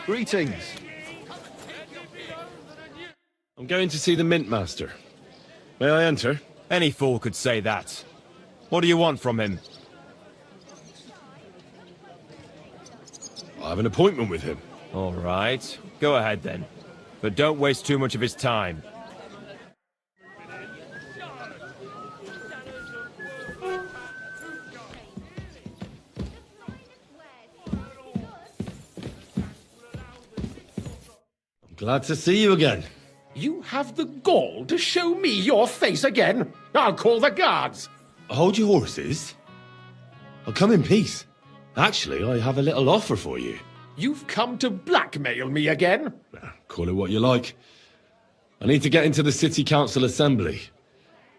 Greetings. I'm going to see the Mint Master. May I enter? Any fool could say that. What do you want from him? I have an appointment with him. All right. Go ahead then. But don't waste too much of his time. Glad to see you again. You have the gall to show me your face again? I'll call the guards. Hold your horses. I'll come in peace. Actually, I have a little offer for you. You've come to blackmail me again? Call it what you like. I need to get into the City Council Assembly,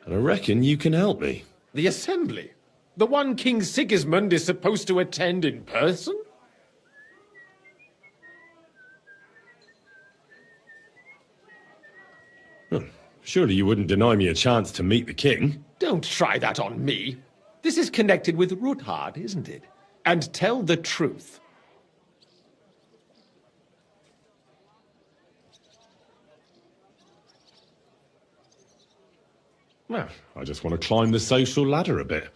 and I reckon you can help me. The Assembly? The one King Sigismund is supposed to attend in person? Surely you wouldn't deny me a chance to meet the king? Don't try that on me. This is connected with Ruthard, isn't it? And tell the truth. Well, I just want to climb the social ladder a bit.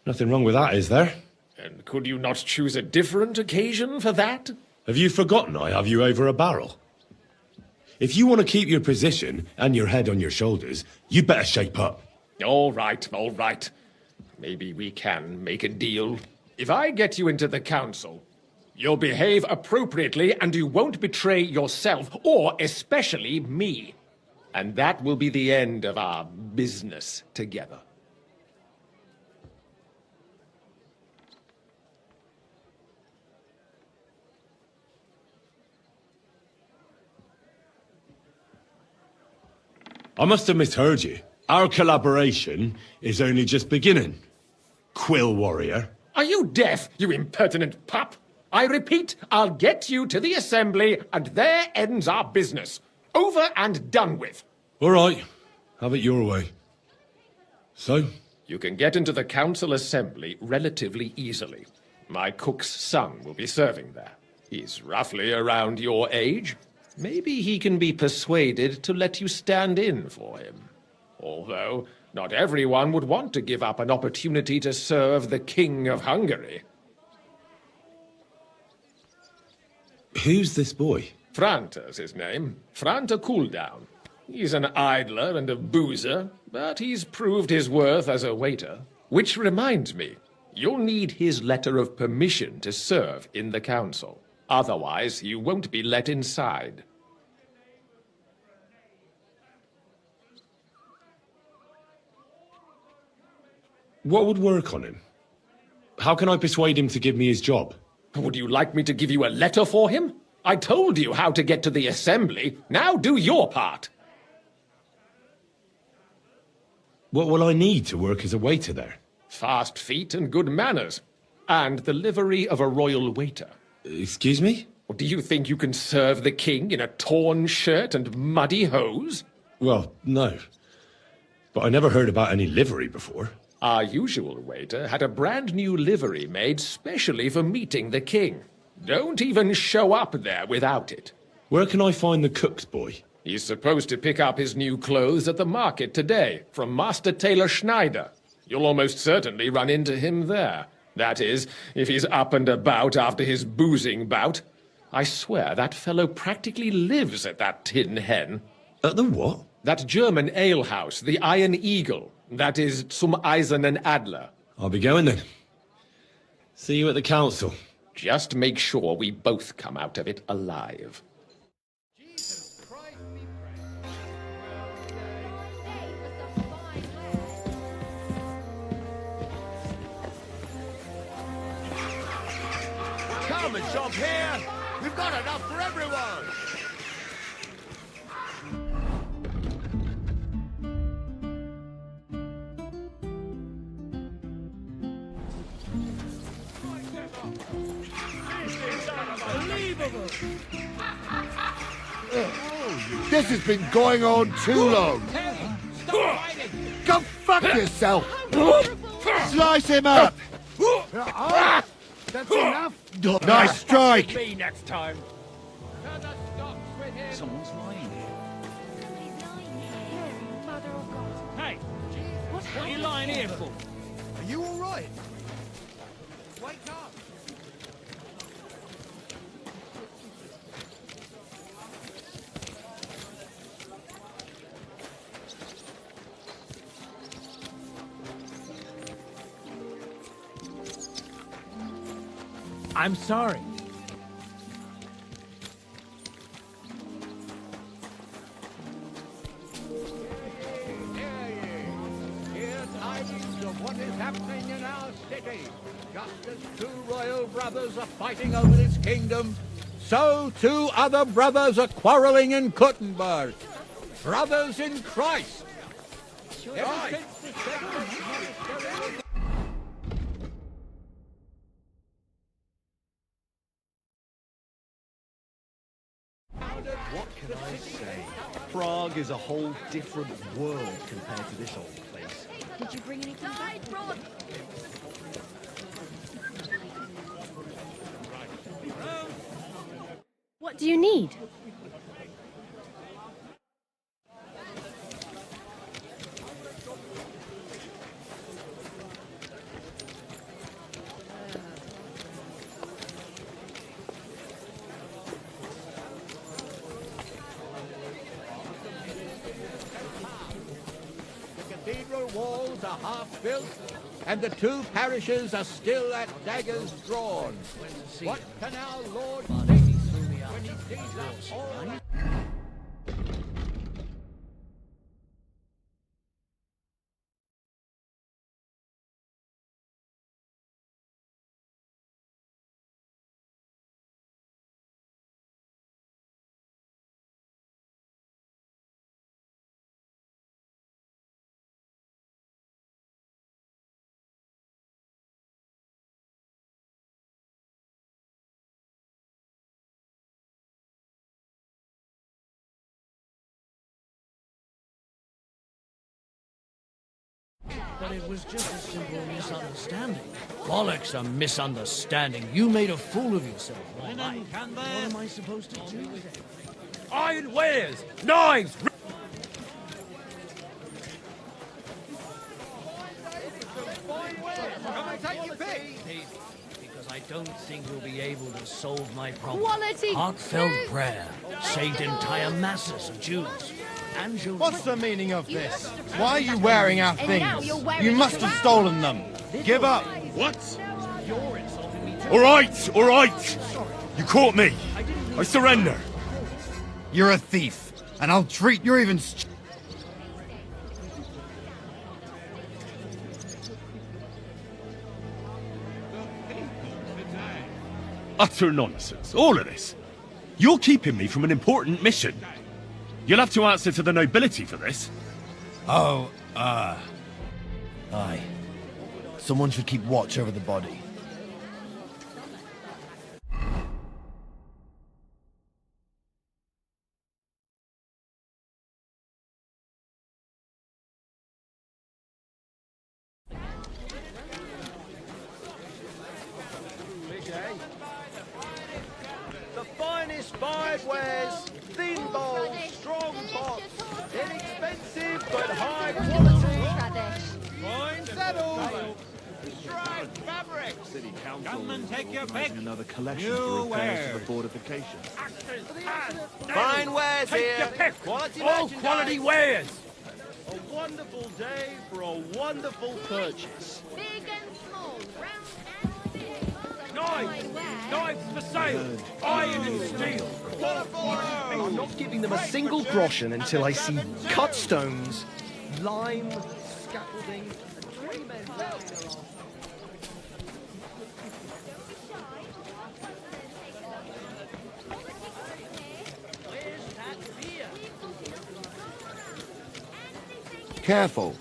Nothing wrong with that, is there? And could you not choose a different occasion for that? Have you forgotten I have you over a barrel? If you want to keep your position and your head on your shoulders, you'd better shape up. All right, all right. Maybe we can make a deal. If I get you into the council, you'll behave appropriately and you won't betray yourself, or especially me. And that will be the end of our business together. I must have misheard you. Our collaboration is only just beginning. Quill warrior. Are you deaf, you impertinent pup? I repeat, I'll get you to the assembly, and there ends our business. Over and done with. All right. Have it your way. So? You can get into the council assembly relatively easily. My cook's son will be serving there. He's roughly around your age. Maybe he can be persuaded to let you stand in for him. Although, not everyone would want to give up an opportunity to serve the King of Hungary. Who's this boy? Franta's his name. Franta Cooldown. He's an idler and a boozer, but he's proved his worth as a waiter. Which reminds me, you'll need his letter of permission to serve in the council. Otherwise, you won't be let inside. What would work on him? How can I persuade him to give me his job? Would you like me to give you a letter for him? I told you how to get to the assembly. Now do your part. What will I need to work as a waiter there? Fast feet and good manners. And the livery of a royal waiter. Excuse me? Or do you think you can serve the king in a torn shirt and muddy hose? Well, no. But I never heard about any livery before. Our usual waiter had a brand new livery made specially for meeting the king. Don't even show up there without it. Where can I find the cook's boy? He's supposed to pick up his new clothes at the market today from Master Tailor Schneider. You'll almost certainly run into him there. That is, if he's up and about after his boozing bout. I swear that fellow practically lives at that Tin Hen. At the what? That German alehouse, the Iron Eagle. That is Zum Eisernen Adler. I'll be going then. See you at the council. Just make sure we both come out of it alive. Come and shop here. We've got enough for everyone. This has been going on too long. Go fuck yourself. Slice him up. That's enough. Nice strike. Me next time. Someone's lying here. Mother of God. Hey, what are you lying here for? Are you all right? Wake up! I'm sorry. Hear tidings of what is happening in our city. Just as two royal brothers are fighting over this kingdom, so two other brothers are quarreling in Kuttenberg. Brothers in Christ. Ever since the second monastery- What can I say? Prague is a whole different world compared to this old place. Did you bring anything back? What do you need? The cathedral walls are half built, and the two parishes are still at daggers drawn. What can our Lord think when he sees us all? But it was just a simple misunderstanding. Bollocks, a misunderstanding. You made a fool of yourself. All right. What am I supposed to do with it? Iron wares! Knives! Because I don't think we'll be able to solve my problem. Quality Heartfelt food. prayer saved entire masses of Jews. And Jews. What's the meaning of this? Why are you wearing our And now things? you're wearing You it must have around. stolen them. Give up. What? You're insulting me too. All right, all right. You caught me. I surrender. You're a thief, and I'll treat you even. Utter nonsense, all of this. You're keeping me from an important mission. You'll have to answer to the nobility for this. Oh, aye. Someone should keep watch over the body. The finest five wares, thin bowls, strong pots, inexpensive but high quality. Fine saddles, striped fabrics. City Council Come and take your pick. another collection You for repairs to wear. the fortifications. Fine wares Take here. your pick. Quality All merchandise. quality wares! A wonderful day for a wonderful purchase. Big and small, round and big. Knives! Knives for sale! Iron and steel! I'm not giving them a single groschen until I see cut stones, lime, scaffolding, and 3 men. Careful.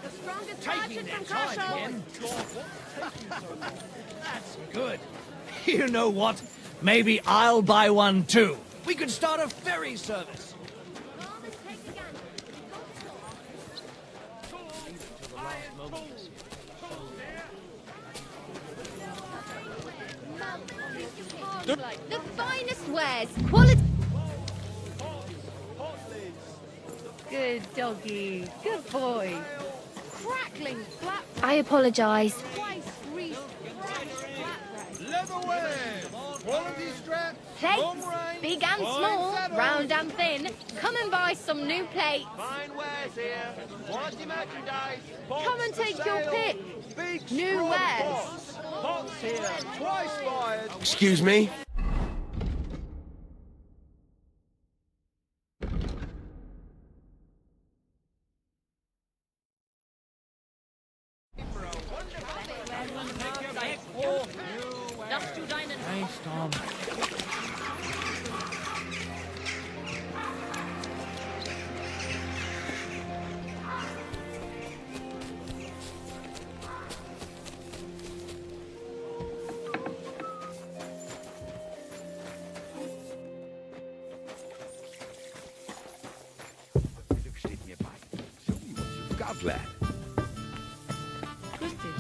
The strongest Taking merchant their from time Cashel. again. That's good. You know what? Maybe I'll buy one too. We could start a ferry service. Farmers take the gander. To the last moment. wares. Quality. Good doggy. Good boy. Crackling flat. I apologise. Twice greased flatbread. Leatherware! Quality straps! Plates, big and small, round and thin. Come and buy some new plates. Fine wares here. Quality merchandise. Come and take your pick. Big New straw wares. Pots here. Twice fired. Excuse me? Thanks, Tom. Steht mir bei. Show me what you've got, lad. Twisted.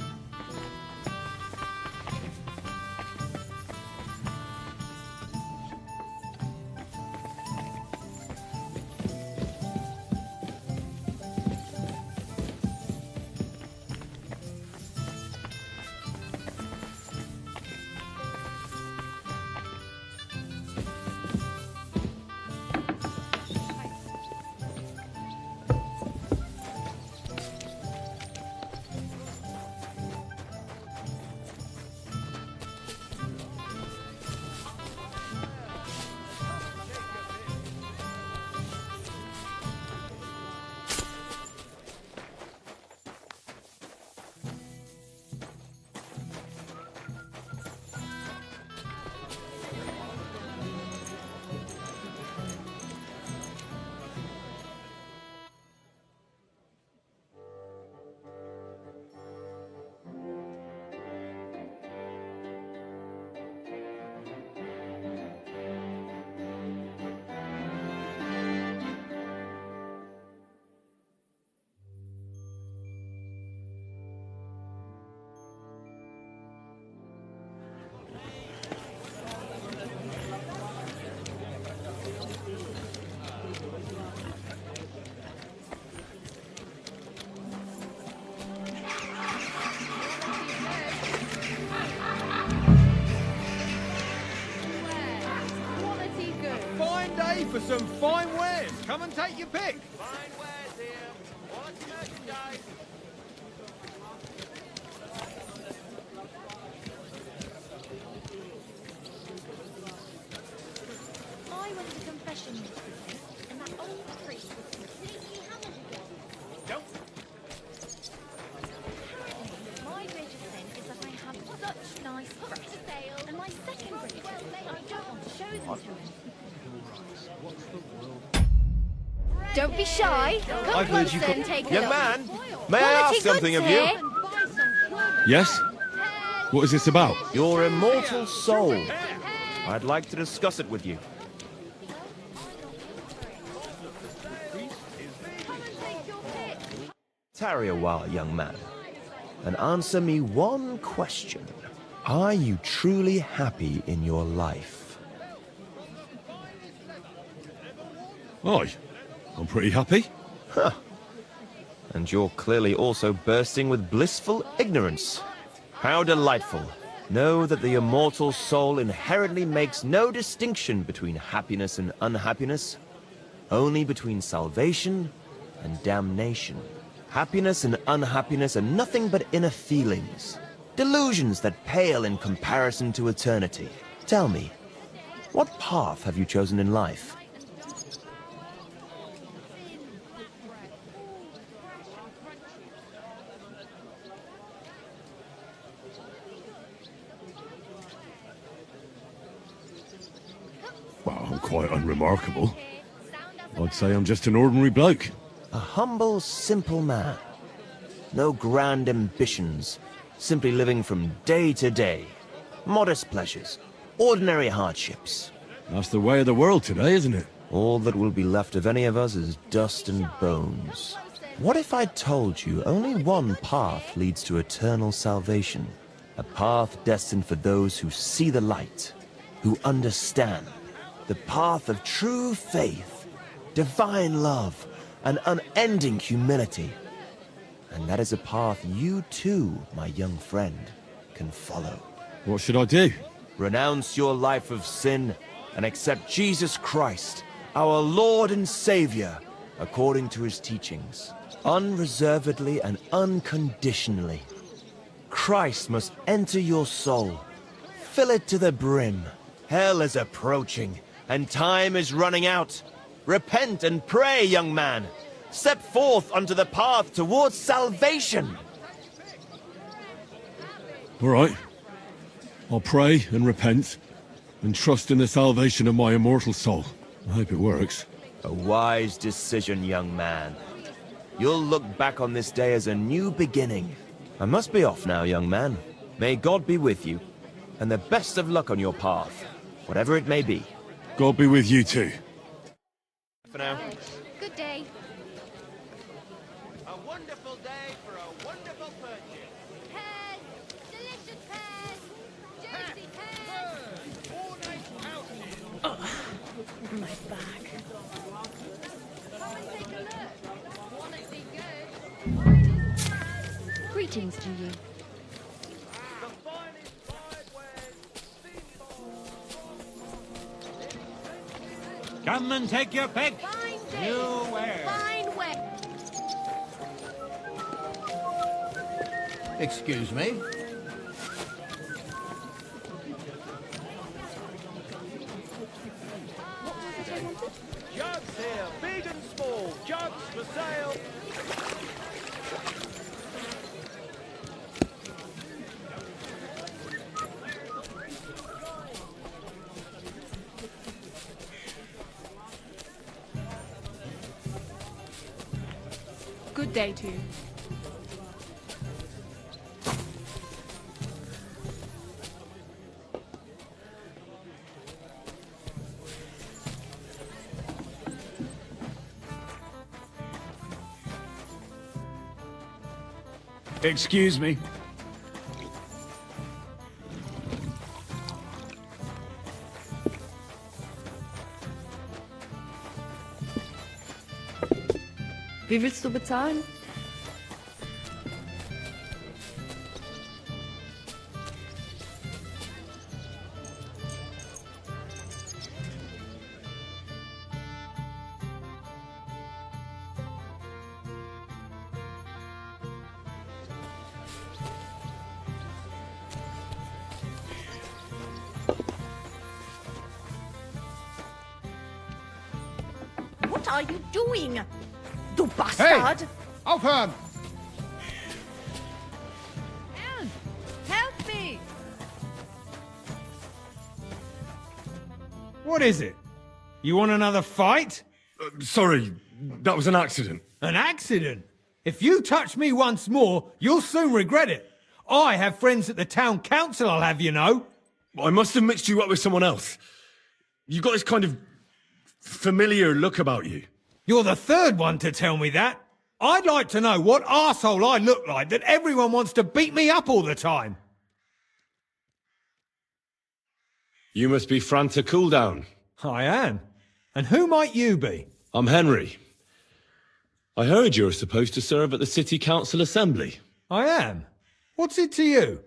Quality good. Fine day for some fine wares. Come and take your pick. Fine wares here. Quality merchandise. I went to confession yesterday, and that old priest was completely hammered again. Don't. Apparently, my greatest sin is that I have such nice breasts, and my second greatest sin is I don't want to show them to him. Don't be shy. Come I've heard closer you and take a Young look. man, may I ask Quality something goods of you? here. Yes? What is this about? Your immortal soul. I'd like to discuss it with you. Tarry a while, young man, and answer me one question. Are you truly happy in your life? Aye. I'm pretty happy. And you're clearly also bursting with blissful ignorance. How delightful. Know that the immortal soul inherently makes no distinction between happiness and unhappiness, only between salvation and damnation. Happiness and unhappiness are nothing but inner feelings, delusions that pale in comparison to eternity. Tell me, what path have you chosen in life? Well, I'm quite unremarkable. I'd say I'm just an ordinary bloke. A humble, simple man. No grand ambitions, simply living from day to day. Modest pleasures, ordinary hardships. That's the way of the world today, isn't it? All that will be left of any of us is dust and bones. What if I told you only one path leads to eternal salvation? A path destined for those who see the light, who understand, the path of true faith, divine love, and unending humility. And that is a path you too, my young friend, can follow. What should I do? Renounce your life of sin and accept Jesus Christ, our Lord and Savior, according to his teachings, unreservedly and unconditionally. Christ must enter your soul. Fill it to the brim. Hell is approaching, and time is running out. Repent and pray, young man. Step forth onto the path towards salvation. All right. I'll pray and repent and trust in the salvation of my immortal soul. I hope it works. A wise decision, young man. You'll look back on this day as a new beginning. I must be off now, young man. May God be with you, and the best of luck on your path, whatever it may be. God be with you too. For now. Good day. A wonderful day for a wonderful purchase. Pears! Delicious pears! Juicy pears! My bag. Come and take a look. Want to see good? Greetings to you. Come and take your pick. Fine day. You where? Fine way. Excuse me? Jugs here, big and small. Jugs for sale. Good day to you. Excuse me. Wie willst du bezahlen? What are you doing? Du bastard! Aufhören! Anne, help me! What is it? You want another fight? Sorry, that was an accident. An accident? If you touch me once more, you'll soon regret it. I have friends at the town council, I'll have you know. I must have mixed you up with someone else. You got this kind of familiar look about you. You're the third one to tell me that. I'd like to know what arsehole I look like that everyone wants to beat me up all the time. You must be Franta Cooldown. I am. And who might you be? I'm Henry. I heard you're supposed to serve at the City Council Assembly. I am. What's it to you?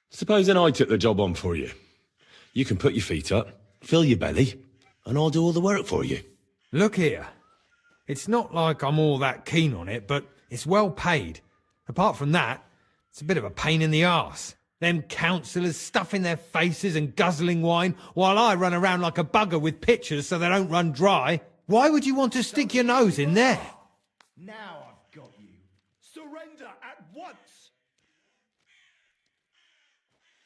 Supposing I took the job on for you. You can put your feet up, fill your belly, and I'll do all the work for you. Look here. It's not like I'm all that keen on it, but it's well paid. Apart from that, it's a bit of a pain in the arse. Them councillors stuffing their faces and guzzling wine, while I run around like a bugger with pitchers so they don't run dry. Why would you want to stick your nose in there? Now I've got you. Surrender at once!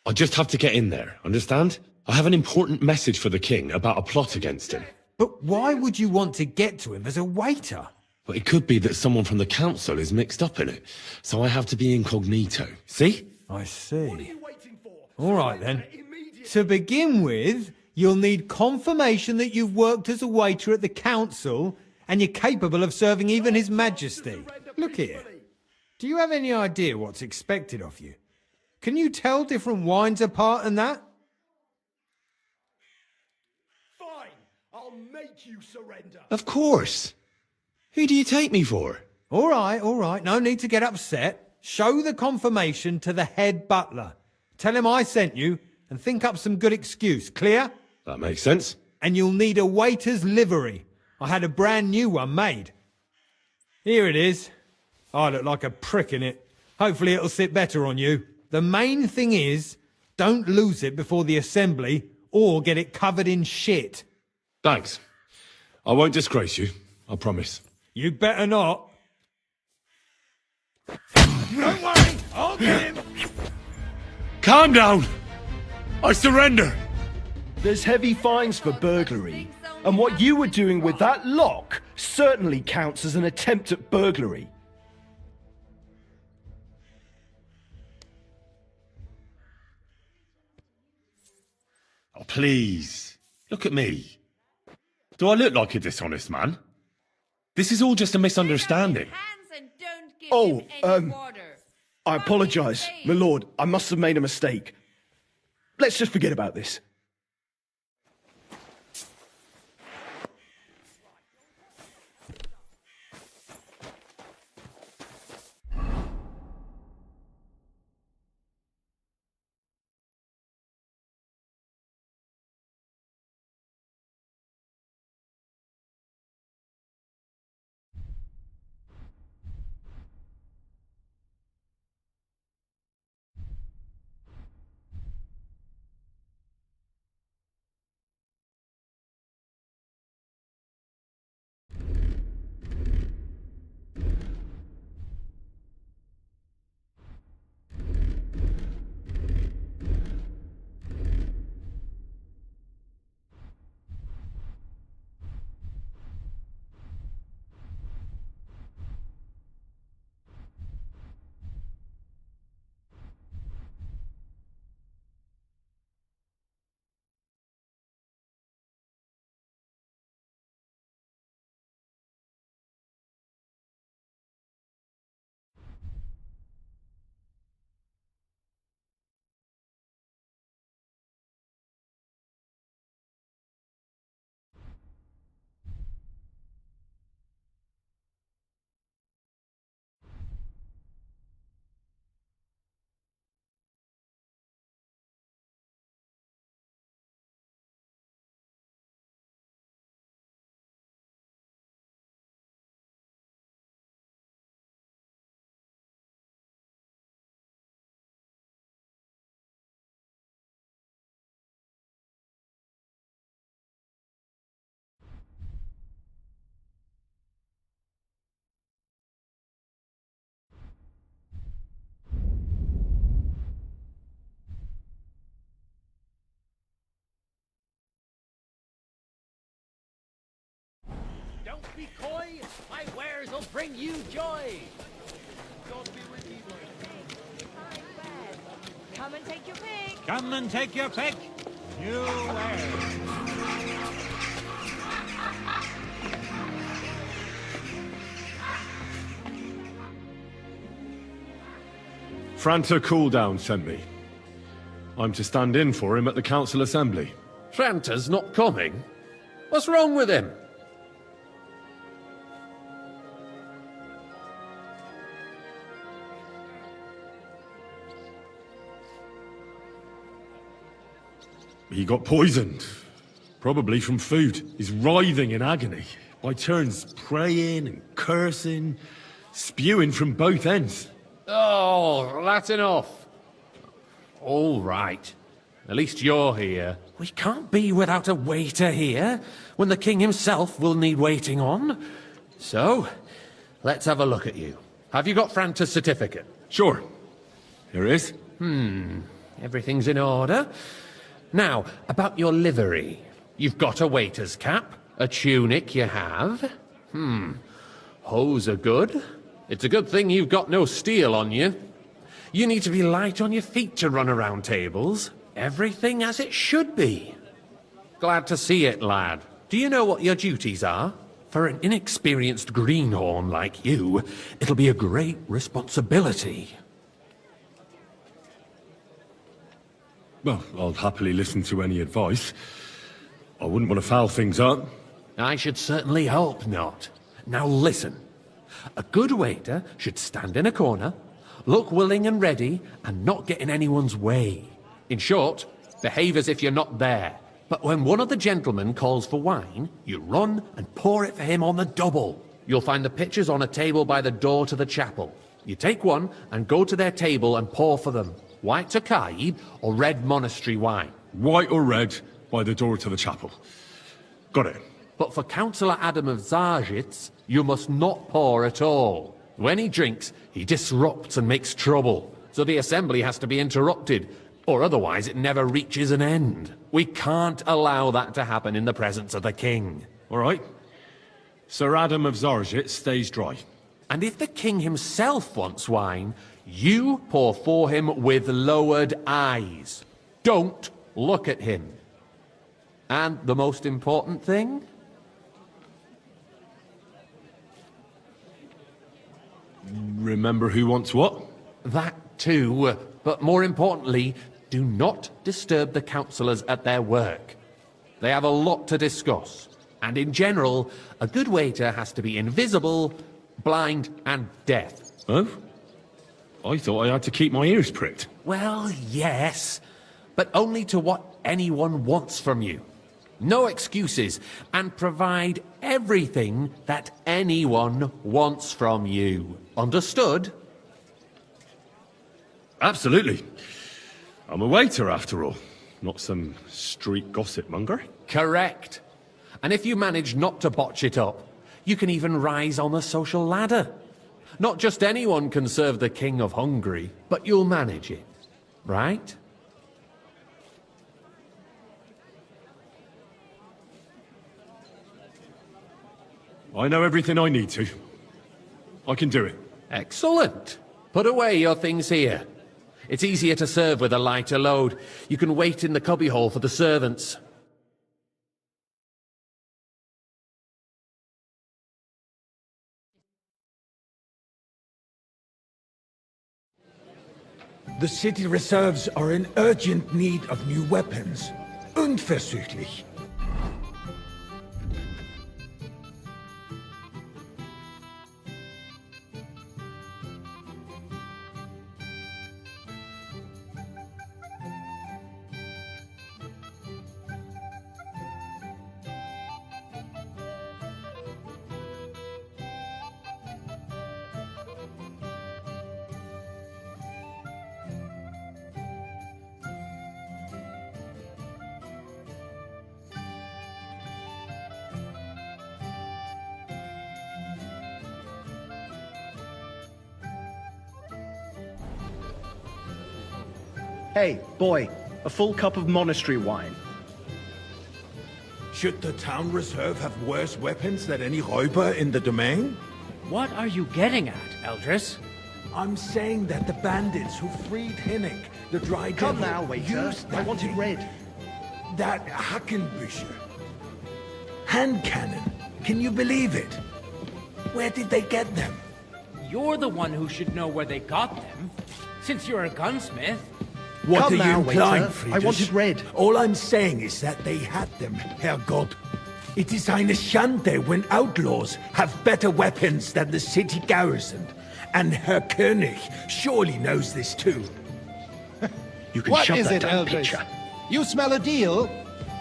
I just have to get in there, understand? I have an important message for the king about a plot against him. But why would you want to get to him as a waiter? But it could be that someone from the council is mixed up in it, so I have to be incognito. See? I see. All right then. To begin with, you'll need confirmation that you've worked as a waiter at the council and you're capable of serving even His Majesty. Look here. Do you have any idea what's expected of you? Can you tell different wines apart and that? make you surrender. Of course. Who do you take me for? All right. No need to get upset. Show the confirmation to the head butler. Tell him I sent you and think up some good excuse. Clear? That makes sense. And you'll need a waiter's livery. I had a brand new one made. Here it is. I look like a prick in it. Hopefully it'll sit better on you. The main thing is, don't lose it before the assembly or get it covered in shit. Thanks. I won't disgrace you. I promise. You better not. Don't worry, I'll get him. Calm down! I surrender! There's heavy fines for burglary. And what you were doing with that lock certainly counts as an attempt at burglary. Oh, please. Look at me. Do I look like a dishonest man? This is all just a misunderstanding. I apologize, my lord. I must have made a mistake. Let's just forget about this. Don't be coy. My wares will bring you joy. God be with you, Come and take your pick. Come and take your pick. New wares. Franta Cooldown sent me. I'm to stand in for him at the council assembly. Franta's not coming? What's wrong with him? He got poisoned. Probably from food. He's writhing in agony. By turns praying and cursing, spewing from both ends. Oh, that's enough. All right. At least you're here. We can't be without a waiter here, when the king himself will need waiting on. So, let's have a look at you. Have you got Franta's certificate? Sure. Here it is. Everything's in order. Now, about your livery. You've got a waiter's cap, a tunic you have. Hose are good. It's a good thing you've got no steel on you. You need to be light on your feet to run around tables. Everything as it should be. Glad to see it, lad. Do you know what your duties are? For an inexperienced greenhorn like you, it'll be a great responsibility. Well, I'll happily listen to any advice. I wouldn't want to foul things up. I should certainly hope not. Now listen. A good waiter should stand in a corner, look willing and ready, and not get in anyone's way. In short, behave as if you're not there. But when one of the gentlemen calls for wine, you run and pour it for him on the double. You'll find the pitchers on a table by the door to the chapel. You take one and go to their table and pour for them. White Tokaib or red monastery wine. White or red, by the door to the chapel. Got it. But for Councillor Adam of Zarzhitz, you must not pour at all. When he drinks, he disrupts and makes trouble. So the assembly has to be interrupted, or otherwise it never reaches an end. We can't allow that to happen in the presence of the king. All right. Sir Adam of Zarzhitz stays dry. And if the king himself wants wine, you pour for him with lowered eyes. Don't look at him. And the most important thing? Remember who wants what? That too, but more importantly, do not disturb the councillors at their work. They have a lot to discuss, and in general, a good waiter has to be invisible, blind, and deaf. Oh? I thought I had to keep my ears pricked. Well, yes, but only to what anyone wants from you. No excuses, and provide everything that anyone wants from you. Understood? Absolutely. I'm a waiter, after all. Not some street gossip monger. Correct. And if you manage not to botch it up, you can even rise on the social ladder. Not just anyone can serve the King of Hungary, but you'll manage it, right? I know everything I need to. I can do it. Excellent. Put away your things here. It's easier to serve with a lighter load. You can wait in the cubbyhole for the servants. The city reserves are in urgent need of new weapons. Unverzüglich. Hey, boy, a full cup of monastery wine. Should the town reserve have worse weapons than any Räuber in the domain? What are you getting at, Eldris? I'm saying that the bandits who freed Hinnick, the dry Come devil, now, waiter. used I that want it thing. red. That Hackenbücher. Hand cannon. Can you believe it? Where did they get them? You're the one who should know where they got them, since you're a gunsmith. What Come are now, you implying, waiter. Friedrich? I want it red. All I'm saying is that they had them, Herrgott. It is eine Schande when outlaws have better weapons than the city garrison. And Herr König surely knows this too. You can What shove is that it, down, Eldris? pitcher. You smell a deal?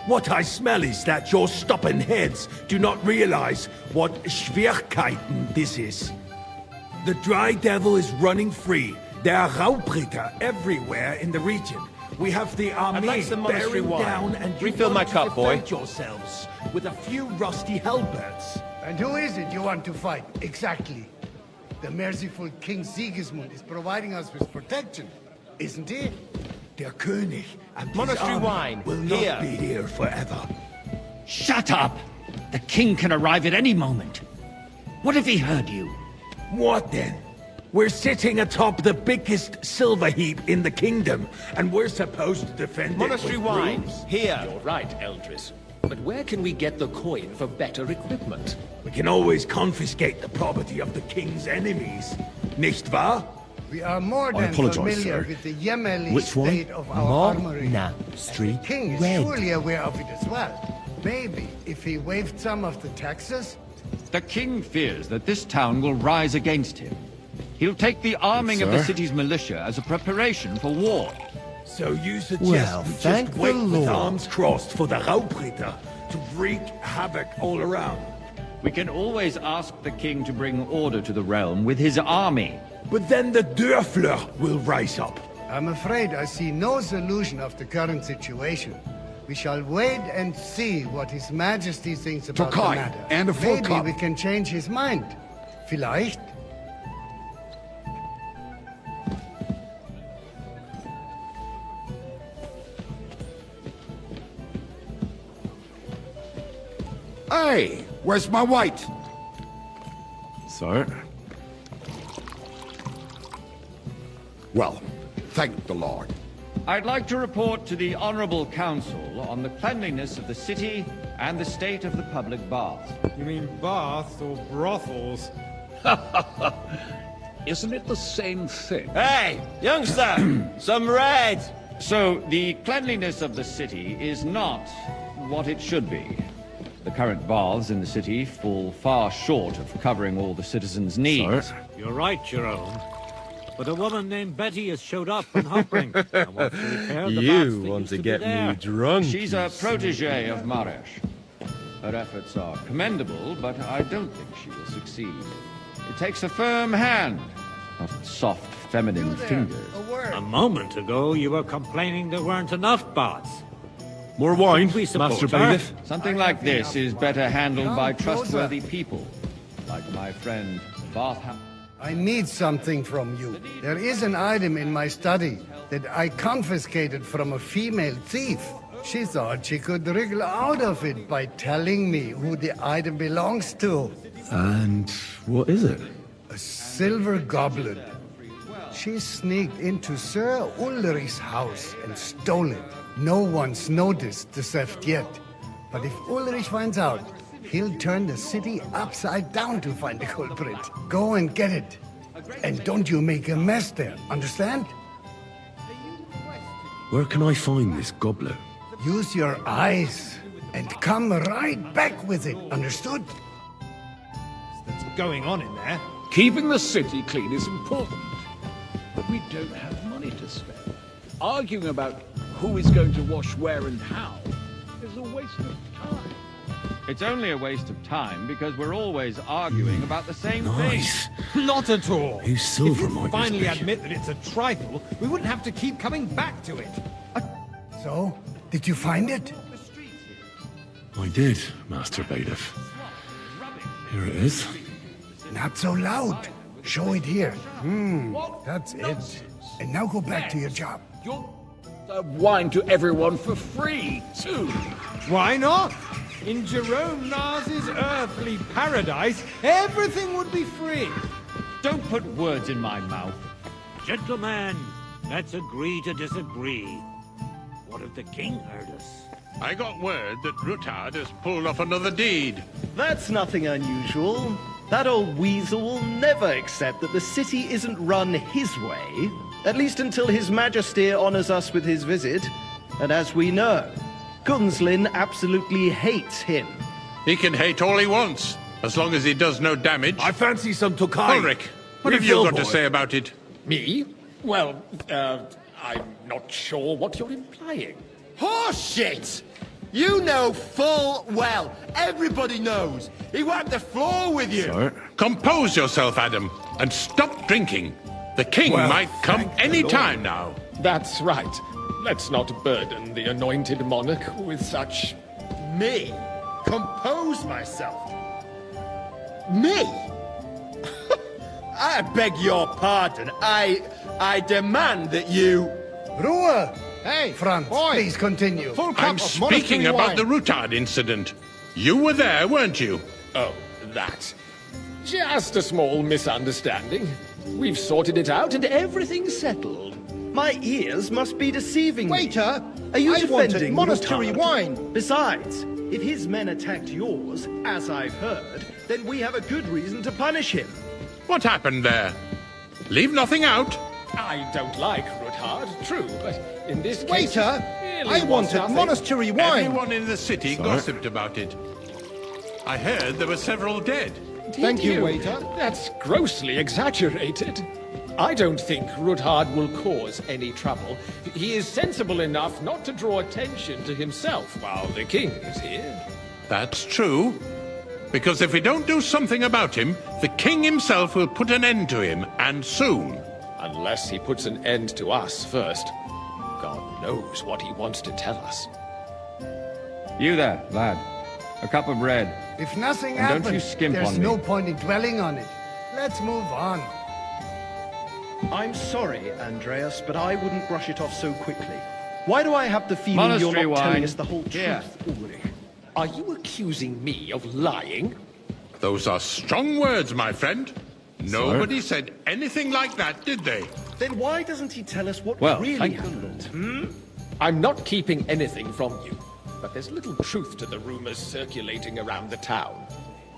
What I smell is that your stubborn heads do not realize what Schwierigkeiten this is. The Dry Devil is running free. There are Raubritter everywhere in the region. We have the army like some monastery bearing wine. down, and you Refill my want to cup, boy. defend yourselves with a few rusty halberds. And who is it you want to fight, exactly? The merciful King Sigismund is providing us with protection, isn't he? Der König and his Monastery army wine, will not here. be here forever. Shut up! The king can arrive at any moment. What if he heard you? What then? We're sitting atop the biggest silver heap in the kingdom, and we're supposed to defend Monastery it with wine, brooms? here. You're right, Eldris. But where can we get the coin for better equipment? We can always confiscate the property of the king's enemies, nicht wahr? We are more I than apologize, familiar sir. with the Yemenly Which one? state of our armory. Monastery The king is red. surely aware of it as well. Maybe if he waived some of the taxes? The king fears that this town will rise against him. He'll take the arming of the Sir? city's militia as a preparation for war. So you suggest Well, we thank just the wait with Lord. arms crossed for the Raubritter to wreak havoc all around? We can always ask the king to bring order to the realm with his army. But then the Dörfler will rise up. I'm afraid I see no solution of the current situation. We shall wait and see what His Majesty thinks about the Tokai, matter. and a full Maybe cup. we can change his mind. Vielleicht? Hey, where's my white? Sir? Well, thank the Lord. I'd like to report to the Honorable Council on the cleanliness of the city and the state of the public baths. You mean baths or brothels? Isn't it the same thing? Hey, youngster! Some red! So, the cleanliness of the city is not what it should be. The current baths in the city fall far short of covering all the citizens' needs. Sir? You're right, Jerome. But a woman named Betty has showed up in Hovering. and wants to repair the baths You that want used to be get there. me drunk. She's a protege of Maresh. Her efforts are commendable, but I don't think she will succeed. It takes a firm hand, not soft, feminine fingers. A moment ago, you were complaining there weren't enough baths. More wine, We support Master her. Bailiff? Something like this is better handled by Come closer. trustworthy people, like my friend Bartham. I need something from you. There is an item in my study that I confiscated from a female thief. She thought she could wriggle out of it by telling me who the item belongs to. And what is it? A silver goblet. She sneaked into Sir Ulrich's house and stole it. No one's noticed the theft yet. But if Ulrich finds out, he'll turn the city upside down to find the culprit. Go and get it. And don't you make a mess there, understand? Where can I find this goblet? Use your eyes and come right back with it, understood? That's going on in there. Keeping the city clean is important, but we don't have money to spend. Arguing about who is going to wash where and how is a waste of time. It's only a waste of time because we're always arguing about the same Nice. thing. Not at all. Whose silver if you might this finally be? admit that it's a trifle, we wouldn't have to keep coming back to it. So, did you find it? I did, Master Bailiff. Here it is. Not so loud. Show it here. That's it. And now go back to your job. You'll serve wine to everyone for free, too. Why not? In Jerome Nars's earthly paradise, everything would be free. Don't put words in my mouth. Gentlemen, let's agree to disagree. What if the king heard us? I got word that Rutard has pulled off another deed. That's nothing unusual. That old weasel will never accept that the city isn't run his way, at least until His Majesty honors us with his visit. And as we know, Gunslin absolutely hates him. He can hate all he wants, as long as he does no damage. I fancy some Tokai. Ulrich, what have you got to say about it? Me? Well, I'm not sure what you're implying. Horseshit! You know full well, everybody knows, he wiped the floor with you! Sir? Compose yourself, Adam, and stop drinking. The king Well, might come thank the any Lord. time now. That's right. Let's not burden the anointed monarch with such... Me? Compose myself? Me? I beg your pardon. I demand that you... Ruhe! Hey, Franz, please continue. Full cup I'm of speaking monastery about the wine. Rutard incident. You were there, weren't you? Oh, that. Just a small misunderstanding. We've sorted it out and everything's settled. My ears must be deceiving me. Waiter, Are you I wanted defending monastery Rutard? wine. Besides, if his men attacked yours, as I've heard, then we have a good reason to punish him. What happened there? Leave nothing out. I don't like Rutard, true, but in this case... Waiter, really I was wanted nothing. monastery wine. Everyone in the city gossiped about it. I heard there were several dead. Thank you, waiter. That's grossly exaggerated. I don't think Rudhard will cause any trouble. He is sensible enough not to draw attention to himself while the king is here. That's true. Because if we don't do something about him, the king himself will put an end to him, and soon. Unless he puts an end to us first. God knows what he wants to tell us. You there, lad. A cup of bread. If nothing And don't you happens, skimp there's on me. no point in dwelling on it. Let's move on. I'm sorry, Andreas, but I wouldn't brush it off so quickly. Why do I have the feeling Monastery you're not telling wine. us the whole Here. truth, Ulrich? Are you accusing me of lying? Those are strong words, my friend. Nobody said anything like that, did they? Then why doesn't he tell us what Well, really thank you. happened? I'm not keeping anything from you, but there's little truth to the rumors circulating around the town.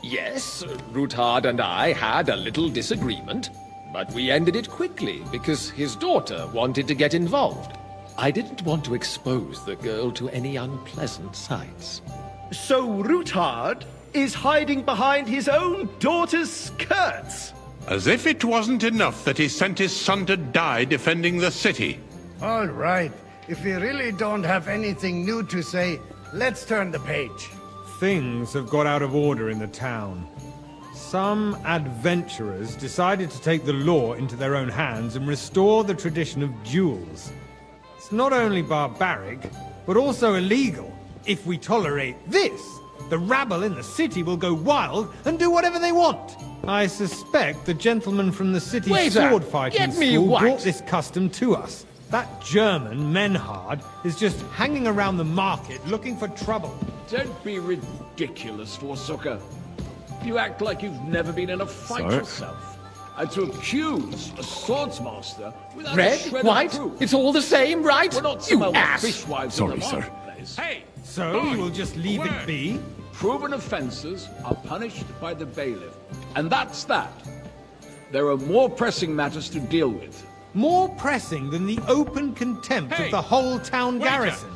Yes, Ruthard and I had a little disagreement, but we ended it quickly because his daughter wanted to get involved. I didn't want to expose the girl to any unpleasant sights. So Ruthard is hiding behind his own daughter's skirts. As if it wasn't enough that he sent his son to die defending the city. All right. If we really don't have anything new to say, let's turn the page. Things have got out of order in the town. Some adventurers decided to take the law into their own hands and restore the tradition of duels. It's not only barbaric, but also illegal. If we tolerate this, the rabble in the city will go wild and do whatever they want. I suspect the gentleman from the city Waiter, sword fighting get me school what? brought this custom to us. That German, Menhard, is just hanging around the market looking for trouble. Don't be ridiculous, Forsooker. You act like you've never been in a fight yourself. And to accuse a swordsmaster without a Red, shred white, of proof. it's all the same, right? We're not You some old ass. fishwives Sorry, in the sir. marketplace. Hey! So you will just leave it be? Proven offences are punished by the bailiff. And that's that. There are more pressing matters to deal with. More pressing than the open contempt Hey, of the whole town waiter. garrison.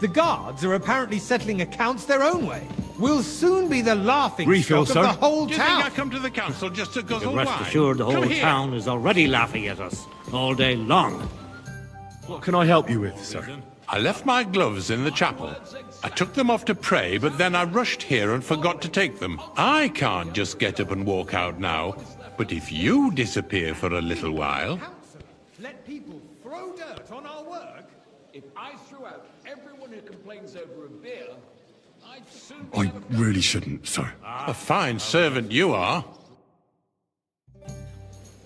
The guards are apparently settling accounts their own way. We'll soon be the laughing Refill, stock of sir. the whole Do you think I town. come to the council just to guzzle Rest wine? assured, the Come whole here. town is already laughing at us all day long. What can I help you with, sir? I left my gloves in the chapel. I took them off to pray, but then I rushed here and forgot to take them. I can't just get up and walk out now. But if you disappear for a little while... Let people throw dirt on our work? If I threw out everyone who complains over a beer, I'd soon be I out of really shouldn't, sir. A fine servant you are.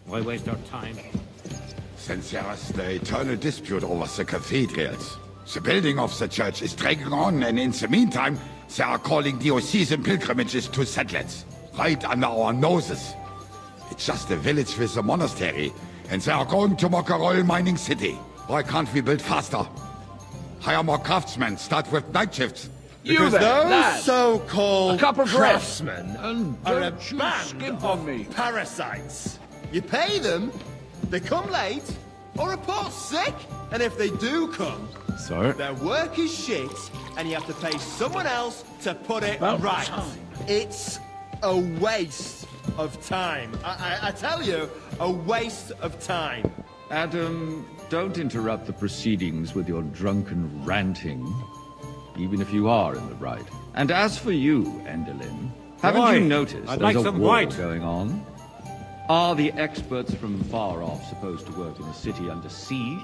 Why waste our time? Since there is the eternal dispute over the cathedrals, the building of the church is dragging on, and in the meantime, they are calling diocesan pilgrimages to settlers, right under our noses. It's just a village with a monastery, and they are going to make a royal mining city. Why can't we build faster? Hire more craftsmen, start with night shifts. You there, Those lad. so-called A cup of bread. craftsmen And are a don't you band skimp of on me. parasites. You pay them, they come late, or report sick, and if they do come, Sir? their work is shit, and you have to pay someone else to put it About right. time. It's a waste of time. I tell you, a waste of time. Adam, don't interrupt the proceedings with your drunken ranting, even if you are in the right. And as for you, Endelin, haven't Why? you noticed I'd there's like a some war white. going on? Are the experts from far off supposed to work in a city under siege?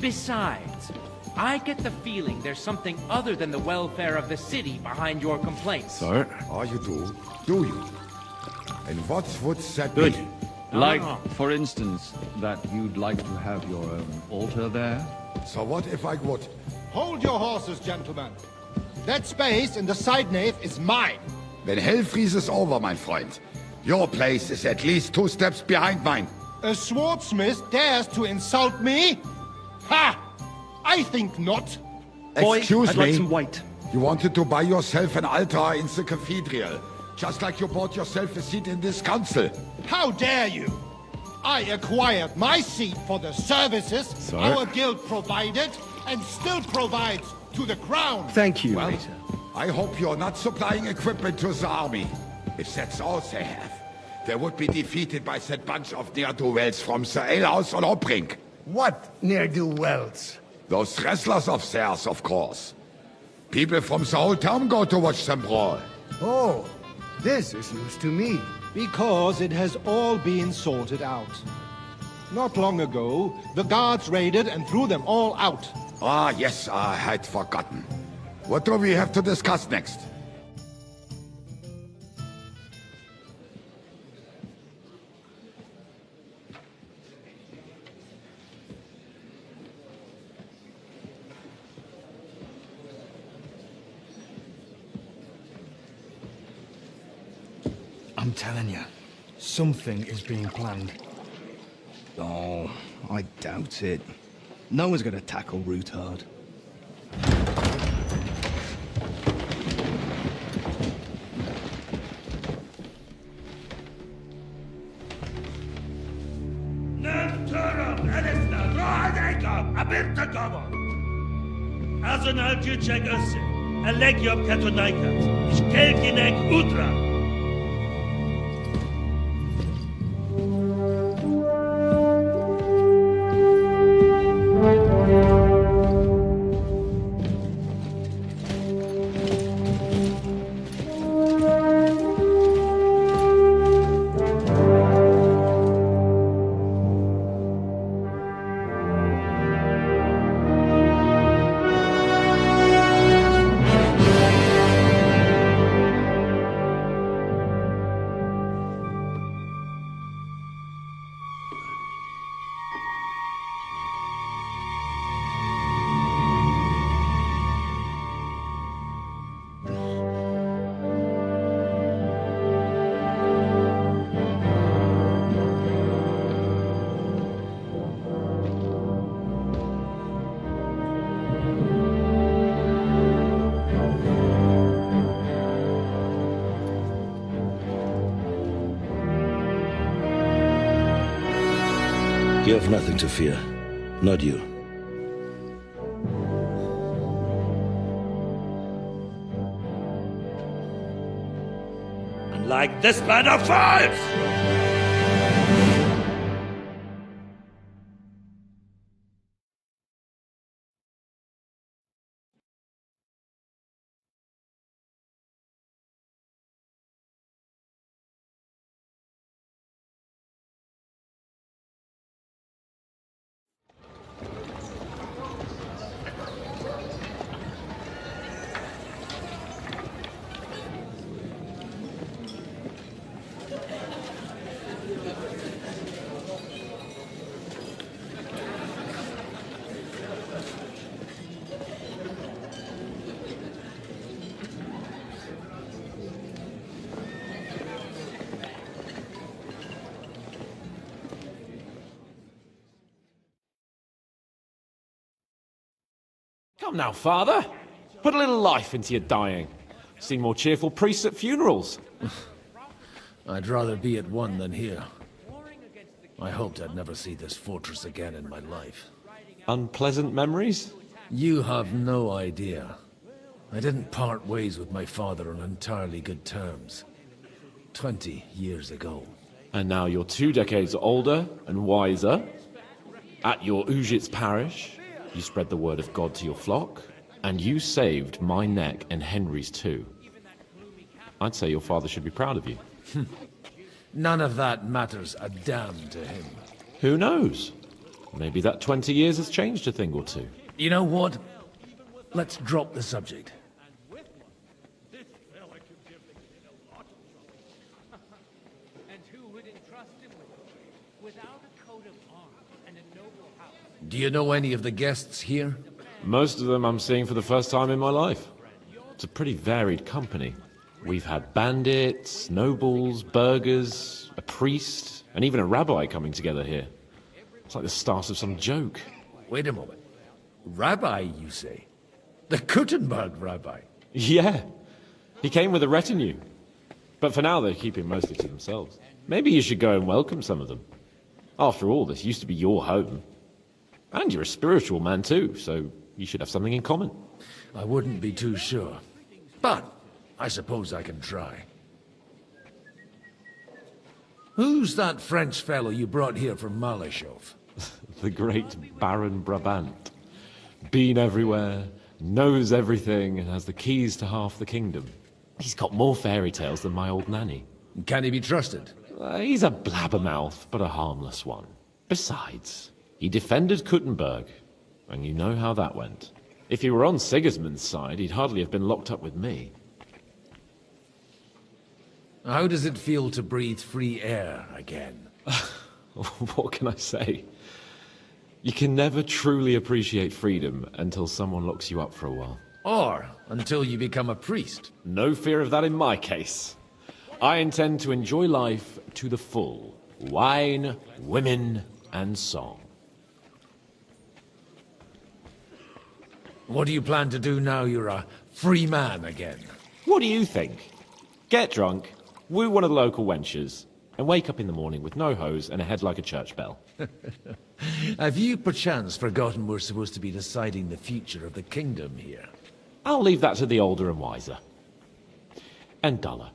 Besides, I get the feeling there's something other than the welfare of the city behind your complaints. Sir? Oh, you do? Do you? And what would that Good. be? Like, for instance, that you'd like to have your own altar there? So what if I would? Hold your horses, gentlemen. That space in the side nave is mine. When hell freezes over, my friend, your place is at least 2 steps behind mine. A swordsmith dares to insult me? Ha! I think not. Excuse I'd me. like some white. You wanted to buy yourself an altar in the cathedral, just like you bought yourself a seat in this council. How dare you? I acquired my seat for the services Sir? our guild provided and still provides to the crown! Thank you, Well, Rita. I hope you're not supplying equipment to the army. If that's all they have, they would be defeated by that bunch of ne'er-do-wells from the alehouse on Opbrink. What ne'er-do-wells? Those wrestlers of theirs, of course. People from the whole town go to watch them brawl. Oh, this is news to me. Because it has all been sorted out. Not long ago, the guards raided and threw them all out. Ah, yes, I had forgotten. What do we have to discuss next? I'm telling you, something is being planned. Oh, I doubt it. No one's gonna tackle Rootard. Azonal Juchek Össe, Alegiop Katonaikat, Ishkelkinek Utra. You have nothing to fear. Not you. Like this man of falls! Come now, Father. Put a little life into your dying. Seen more cheerful priests at funerals. I'd rather be at one than here. I hoped I'd never see this fortress again in my life. Unpleasant memories? You have no idea. I didn't part ways with my father on entirely good terms. 20 years ago. And now you're 2 decades older and wiser. At your Ujitz parish, you spread the word of God to your flock, and you saved my neck and Henry's too. I'd say your father should be proud of you. None of that matters a damn to him. Who knows? Maybe that 20 years has changed a thing or two. You know what? Let's drop the subject. Do you know any of the guests here? Most of them I'm seeing for the first time in my life. It's a pretty varied company. We've had bandits, nobles, burghers, a priest, and even a rabbi coming together here. It's like the start of some joke. Wait a moment. Rabbi, you say? The Kuttenberg rabbi? Yeah. He came with a retinue. But for now, they're keeping mostly to themselves. Maybe you should go and welcome some of them. After all, this used to be your home. And you're a spiritual man too, so You should have something in common. I wouldn't be too sure. But I suppose I can try. Who's that French fellow you brought here from Malashov? The great Baron Brabant. Been everywhere, knows everything, and has the keys to half the kingdom. He's got more fairy tales than my old nanny. Can he be trusted? He's a blabbermouth, but a harmless one. Besides, he defended Kuttenberg, and you know how that went. If he were on Sigismund's side, he'd hardly have been locked up with me. How does it feel to breathe free air again? What can I say? You can never truly appreciate freedom until someone locks you up for a while. Or until you become a priest. No fear of that in my case. I intend to enjoy life to the full. Wine, women, and song. What do you plan to do now you're a free man again? What do you think? Get drunk, woo one of the local wenches, and wake up in the morning with no hose and a head like a church bell. Have you perchance forgotten we're supposed to be deciding the future of the kingdom here? I'll leave that to the older and wiser. And duller.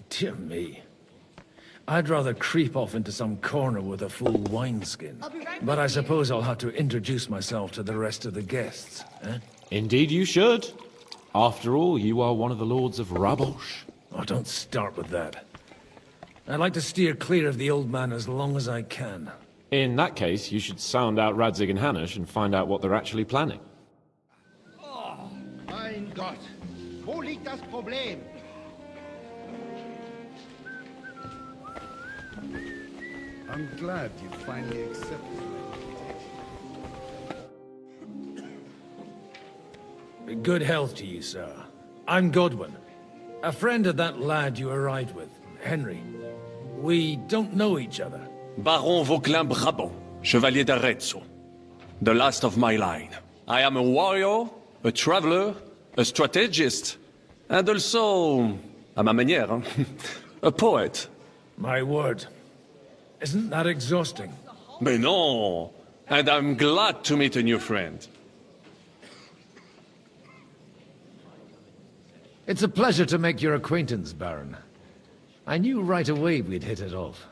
Dear me. I'd rather creep off into some corner with a full wineskin. But I suppose I'll have to introduce myself to the rest of the guests, eh? Indeed you should. After all, you are one of the lords of Rabosh. Oh, don't start with that. I'd like to steer clear of the old man as long as I can. In that case, you should sound out Radzig and Hanush and find out what they're actually planning. Mein Gott, wo liegt das Problem? I'm glad you finally accepted my Good health to you, sir. I'm Godwin, a friend of that lad you arrived with, Henry. We don't know each other. Baron Vauquelin Brabant, Chevalier d'Arezzo. The last of my line. I am a warrior, a traveler, a strategist, and also, à ma manière, a poet. My word. Isn't that exhausting? Mais non! And I'm glad to meet a new friend. It's a pleasure to make your acquaintance, Baron. I knew right away we'd hit it off.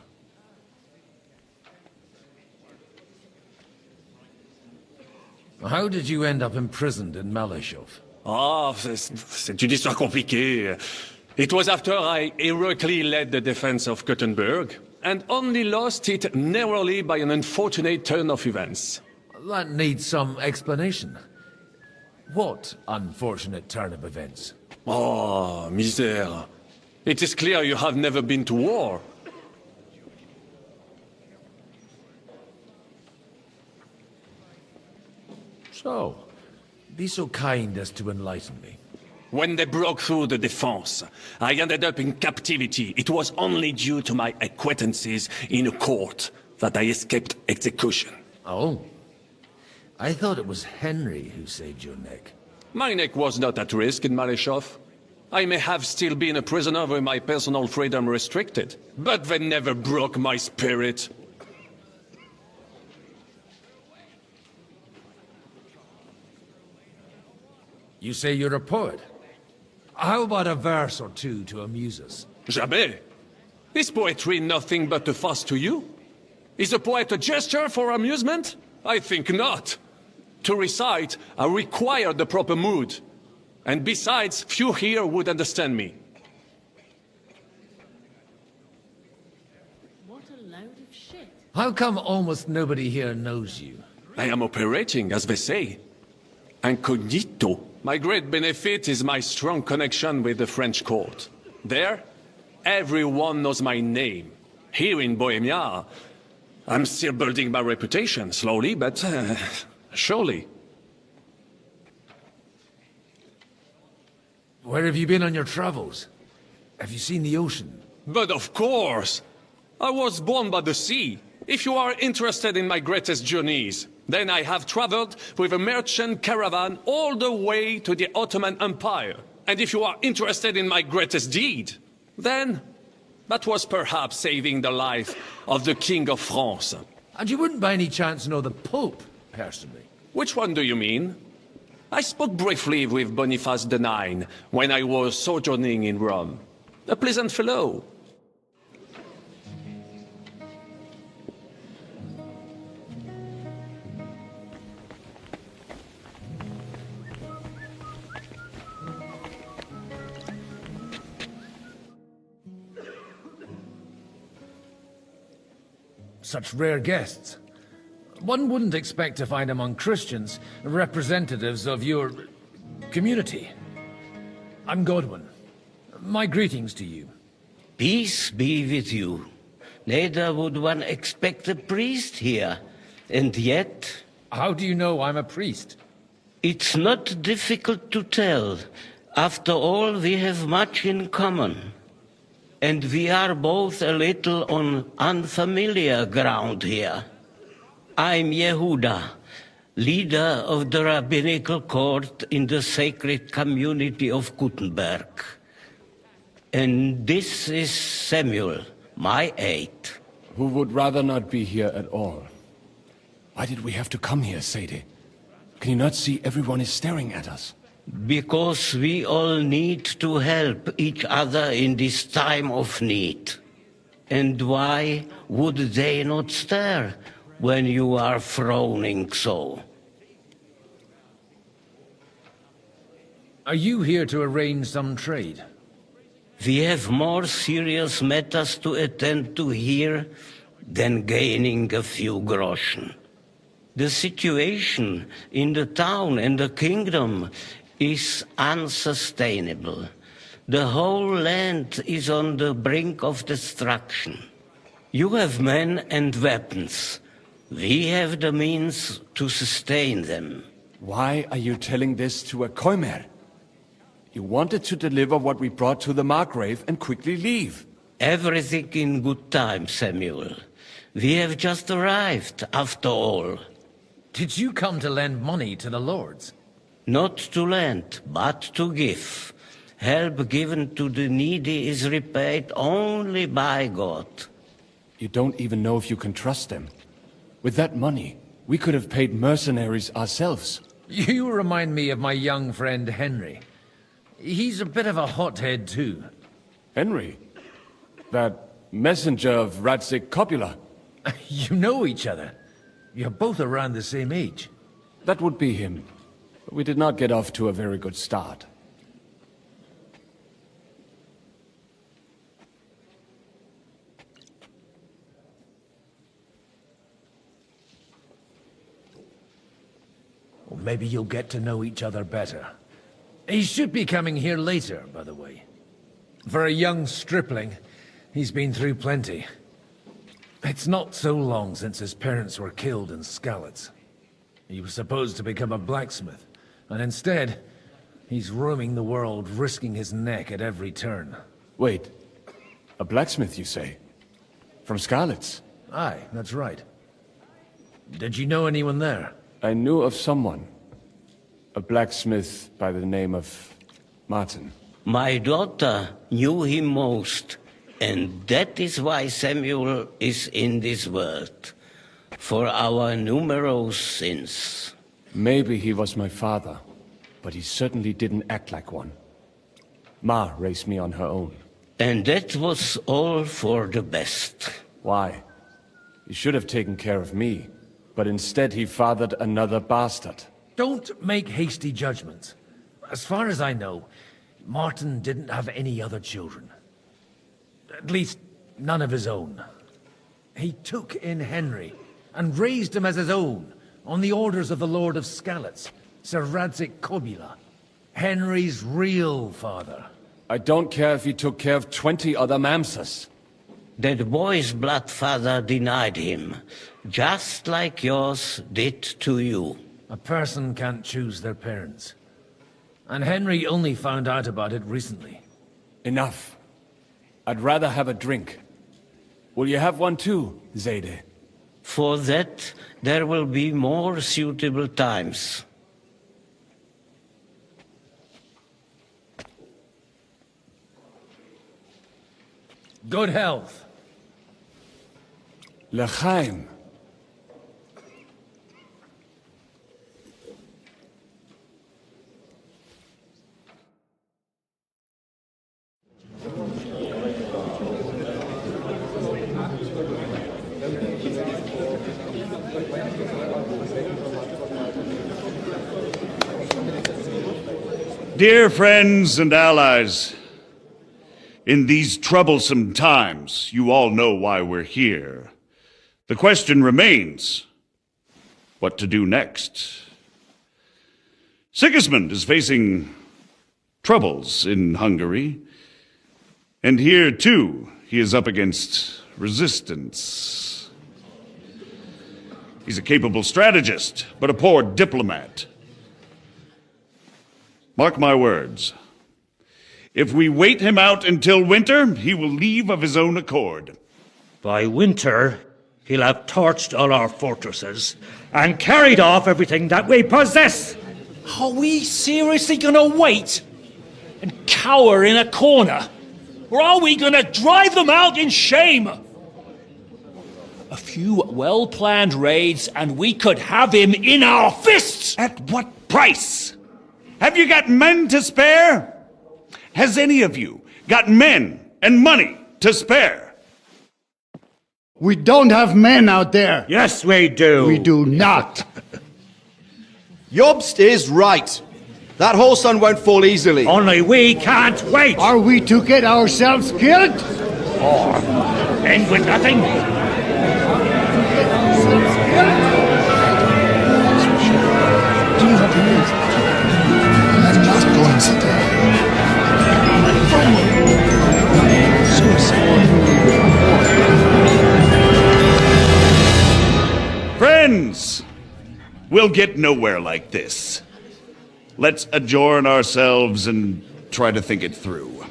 How did you end up imprisoned in Malashov? Ah, c'est une histoire compliquée. It was after I heroically led the defense of Kuttenberg, and only lost it narrowly by an unfortunate turn of events. That needs some explanation. What unfortunate turn of events? Oh, misère. It is clear you have never been to war. So, be so kind as to enlighten me. When they broke through the defense, I ended up in captivity. It was only due to my acquaintances in a court that I escaped execution. Oh. I thought it was Henry who saved your neck. My neck was not at risk in Malashov. I may have still been a prisoner with my personal freedom restricted, but they never broke my spirit. You say you're a poet? How about a verse or two to amuse us? Jamais. Is poetry nothing but a farce to you? Is a poet a gesture for amusement? I think not. To recite, I require the proper mood. And besides, few here would understand me. What a load of shit. How come almost nobody here knows you? I am operating, as they say. Incognito. My great benefit is my strong connection with the French court. There, everyone knows my name. Here in Bohemia, I'm still building my reputation, slowly, but surely. Where have you been on your travels? Have you seen the ocean? But of course! I was born by the sea. If you are interested in my greatest journeys, then I have traveled with a merchant caravan all the way to the Ottoman Empire. And if you are interested in my greatest deed, then that was perhaps saving the life of the King of France. And you wouldn't by any chance know the Pope, personally? Which one do you mean? I spoke briefly with Boniface IX when I was sojourning in Rome. A pleasant fellow. Such rare guests. One wouldn't expect to find among Christians representatives of your community. I'm Godwin. My greetings to you. Peace be with you. Neither would one expect a priest here. And yet... How do you know I'm a priest? It's not difficult to tell. After all, we have much in common. And we are both a little on unfamiliar ground here. I'm Yehuda, leader of the rabbinical court in the sacred community of Gutenberg. And this is Samuel, my aide. Who would rather not be here at all. Why did we have to come here, Sadie? Can you not see everyone is staring at us? Because we all need to help each other in this time of need. And why would they not stare when you are frowning so? Are you here to arrange some trade? We have more serious matters to attend to here than gaining a few groschen. The situation in the town and the kingdom is unsustainable. The whole land is on the brink of destruction. You have men and weapons. We have the means to sustain them. Why are you telling this to a Koimer? You wanted to deliver what we brought to the Margrave and quickly leave. Everything in good time, Samuel. We have just arrived, after all. Did you come to lend money to the lords? Not to lend, but to give. Help given to the needy is repaid only by God. You don't even know if you can trust them. With that money, we could have paid mercenaries ourselves. You remind me of my young friend Henry. He's a bit of a hothead too. Henry? That messenger of Radzik Copula? You know each other. You're both around the same age. That would be him. We did not get off to a very good start. Or maybe you'll get to know each other better. He should be coming here later, by the way. For a young stripling, he's been through plenty. It's not so long since his parents were killed in Skalitz. He was supposed to become a blacksmith, and instead, he's roaming the world, risking his neck at every turn. Wait, a blacksmith, you say? From Skalitz? Aye, that's right. Did you know anyone there? I knew of someone. A blacksmith by the name of Martin. My daughter knew him most, and that is why Samuel is in this world. For our numerous sins. Maybe he was my father, but he certainly didn't act like one. Ma raised me on her own. And that was all for the best. Why? He should have taken care of me, but instead he fathered another bastard. Don't make hasty judgments. As far as I know, Martin didn't have any other children. At least, none of his own. He took in Henry and raised him as his own, on the orders of the Lord of Skalitz, Sir Radzik Copula, Henry's real father. I don't care if he took care of 20 other mamsas. That boy's blood father denied him, just like yours did to you. A person can't choose their parents. And Henry only found out about it recently. Enough. I'd rather have a drink. Will you have one too, Zayde? For that, there will be more suitable times. Good health. L'chaim. Dear friends and allies, in these troublesome times, you all know why we're here. The question remains, what to do next? Sigismund is facing troubles in Hungary, and here, too, he is up against resistance. He's a capable strategist, but a poor diplomat. Mark my words. If we wait him out until winter, he will leave of his own accord. By winter, he'll have torched all our fortresses and carried off everything that we possess. Are we seriously gonna wait and cower in a corner? Or are we gonna drive them out in shame? A few well-planned raids and we could have him in our fists! At what price? Have you got men to spare? Has any of you got men and money to spare? We don't have men out there. Yes, we do. We do not. Jobst is right. That whole sun won't fall easily. Only we can't wait. Are we to get ourselves killed? Or end with nothing? Do you have the news? I'm not going to die. Friends, we'll get nowhere like this. Let's adjourn ourselves and try to think it through.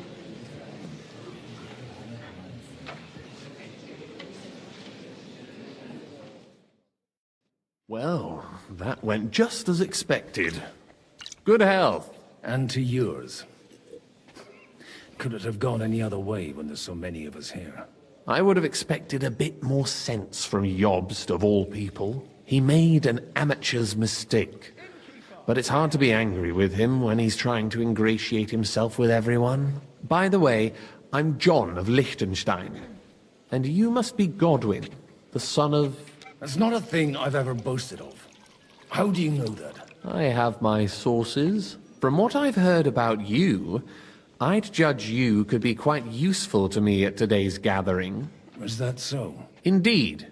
Well, that went just as expected. Good health. And to yours. Could it have gone any other way when there's so many of us here? I would have expected a bit more sense from Jobst, of all people. He made an amateur's mistake. But it's hard to be angry with him when he's trying to ingratiate himself with everyone. By the way, I'm John of Liechtenstein. And you must be Godwin, the son of... That's not a thing I've ever boasted of. How do you know that? I have my sources. From what I've heard about you, I'd judge you could be quite useful to me at today's gathering. Is that so? Indeed.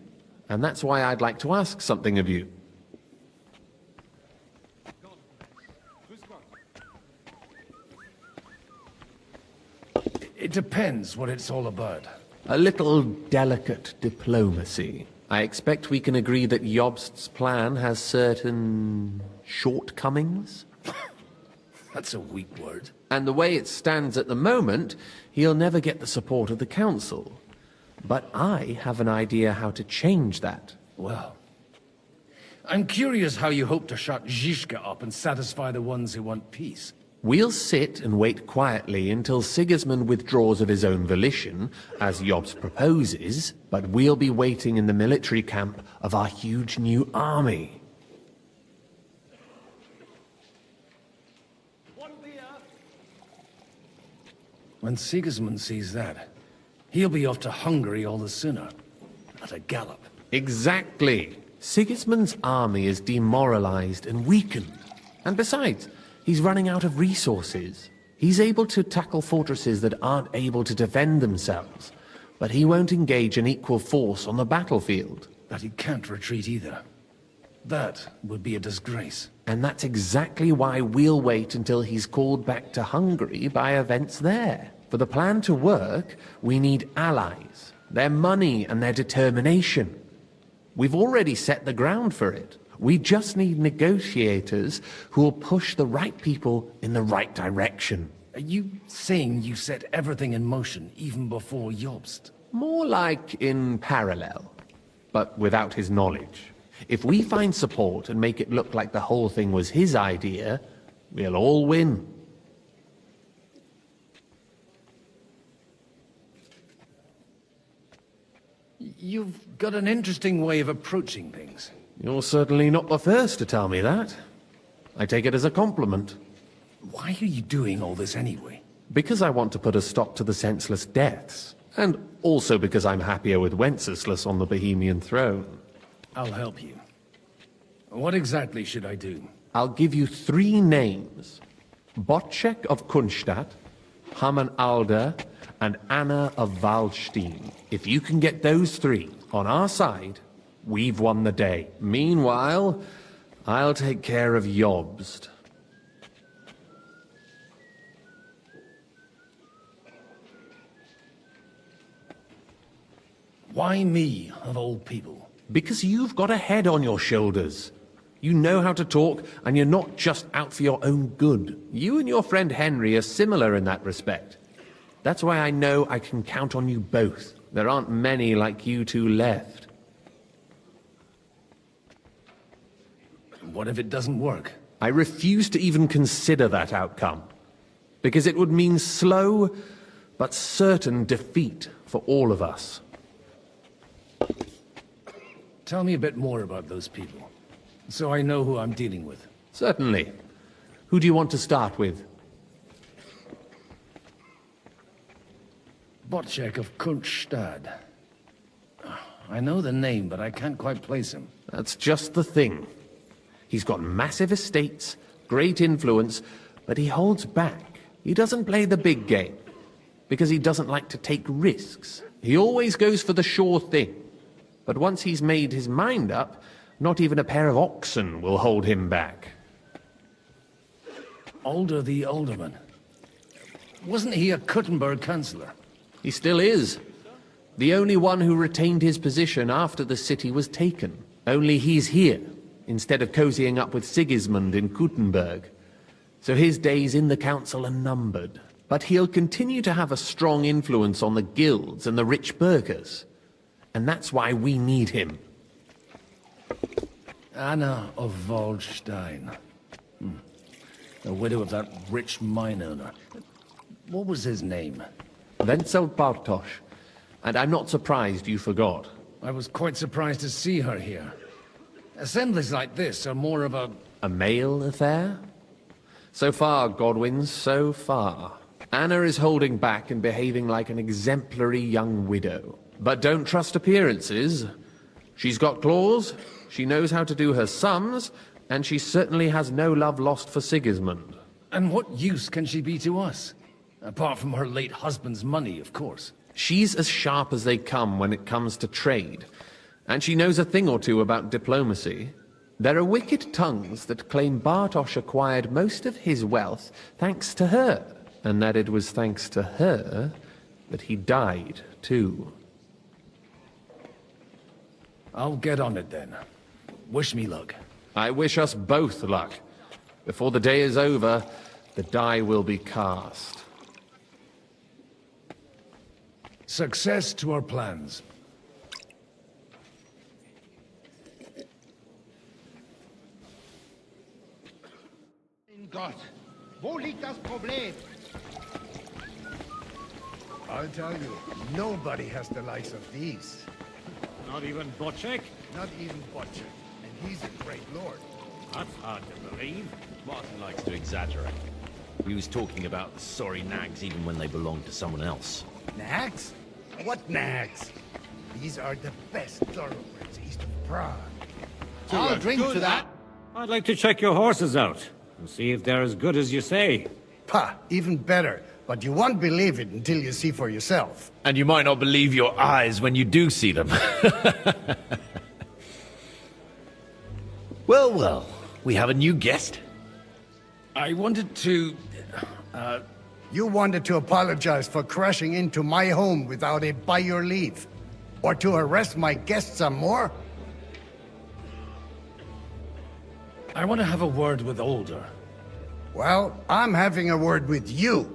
And that's why I'd like to ask something of you. It depends what it's all about. A little delicate diplomacy. I expect we can agree that Jobst's plan has certain shortcomings. That's a weak word. And the way it stands at the moment, he'll never get the support of the council. But I have an idea how to change that. Well, I'm curious how you hope to shut Zizka up and satisfy the ones who want peace. We'll sit and wait quietly until Sigismund withdraws of his own volition, as Jobst proposes, but we'll be waiting in the military camp of our huge new army. When Sigismund sees that, he'll be off to Hungary all the sooner. At a gallop. Exactly. Sigismund's army is demoralized and weakened. And besides, he's running out of resources. He's able to tackle fortresses that aren't able to defend themselves, but he won't engage an equal force on the battlefield. But he can't retreat either. That would be a disgrace. And that's exactly why we'll wait until he's called back to Hungary by events there. For the plan to work, we need allies, their money and their determination. We've already set the ground for it. We just need negotiators who will push the right people in the right direction. Are you saying you set everything in motion even before Jobst? More like in parallel, but without his knowledge. If we find support and make it look like the whole thing was his idea, we'll all win. You've got an interesting way of approaching things. You're certainly not the first to tell me that. I take it as a compliment. Why are you doing all this anyway? Because I want to put a stop to the senseless deaths. And also because I'm happier with Wenceslas on the Bohemian throne. I'll help you. What exactly should I do? I'll give you 3 names. Botchek of Kunstadt, Haman Alder, and Anna of Waldstein. If you can get those 3 on our side, we've won the day. Meanwhile, I'll take care of Jobst. Why me, of all people? Because you've got a head on your shoulders. You know how to talk, and you're not just out for your own good. You and your friend Henry are similar in that respect. That's why I know I can count on you both. There aren't many like you two left. What if it doesn't work? I refuse to even consider that outcome. Because it would mean slow, but certain defeat for all of us. Tell me a bit more about those people, so I know who I'm dealing with. Certainly. Who do you want to start with? Botchek of Kunststadt. I know the name, but I can't quite place him. That's just the thing. He's got massive estates, great influence, but he holds back. He doesn't play the big game, because he doesn't like to take risks. He always goes for the sure thing. But once he's made his mind up, not even a pair of oxen will hold him back. Alder the Alderman. Wasn't he a Kuttenberg councillor? He still is. The only one who retained his position after the city was taken. Only he's here, instead of cozying up with Sigismund in Kuttenberg. So his days in the council are numbered. But he'll continue to have a strong influence on the guilds and the rich burghers. And that's why we need him. Anna of Waldstein. The widow of that rich mine owner. What was his name? Wenzel Bartosz. And I'm not surprised you forgot. I was quite surprised to see her here. Assemblies like this are more of a... A male affair? So far, Godwin, so far. Anna is holding back and behaving like an exemplary young widow. But don't trust appearances. She's got claws, she knows how to do her sums, and she certainly has no love lost for Sigismund. And what use can she be to us? Apart from her late husband's money, of course. She's as sharp as they come when it comes to trade. And she knows a thing or two about diplomacy. There are wicked tongues that claim Bartosz acquired most of his wealth thanks to her, and that it was thanks to her that he died, too. I'll get on it then. Wish me luck. I wish us both luck. Before the day is over, the die will be cast. Success to our plans. In Gott, wo liegt das Problem? I'll tell you, nobody has the likes of these. Not even Botchek? Not even Botchek. And he's a great lord. That's hard to believe. Martin likes to exaggerate. He was talking about the sorry nags even when they belonged to someone else. Nags? What nags? These are the best thoroughbreds east of Prague. I'll drink to that. I'd like to check your horses out and see if they're as good as you say. Pah, even better. But you won't believe it until you see for yourself. And you might not believe your eyes when you do see them. Well, well, we have a new guest. I wanted to... You wanted to apologize for crashing into my home without it by your leave. Or to arrest my guests some more? I want to have a word with Alder. Well, I'm having a word with you.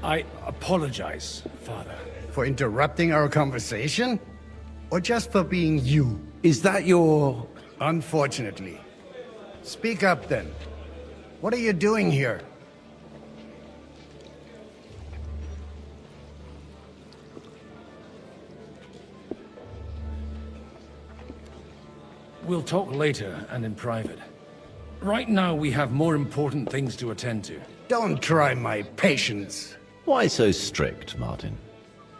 I apologize, Father. For interrupting our conversation? Or just for being you? Is that your... Unfortunately. Speak up then. What are you doing here? We'll talk later and in private. Right now we have more important things to attend to. Don't try my patience. Why so strict, Martin?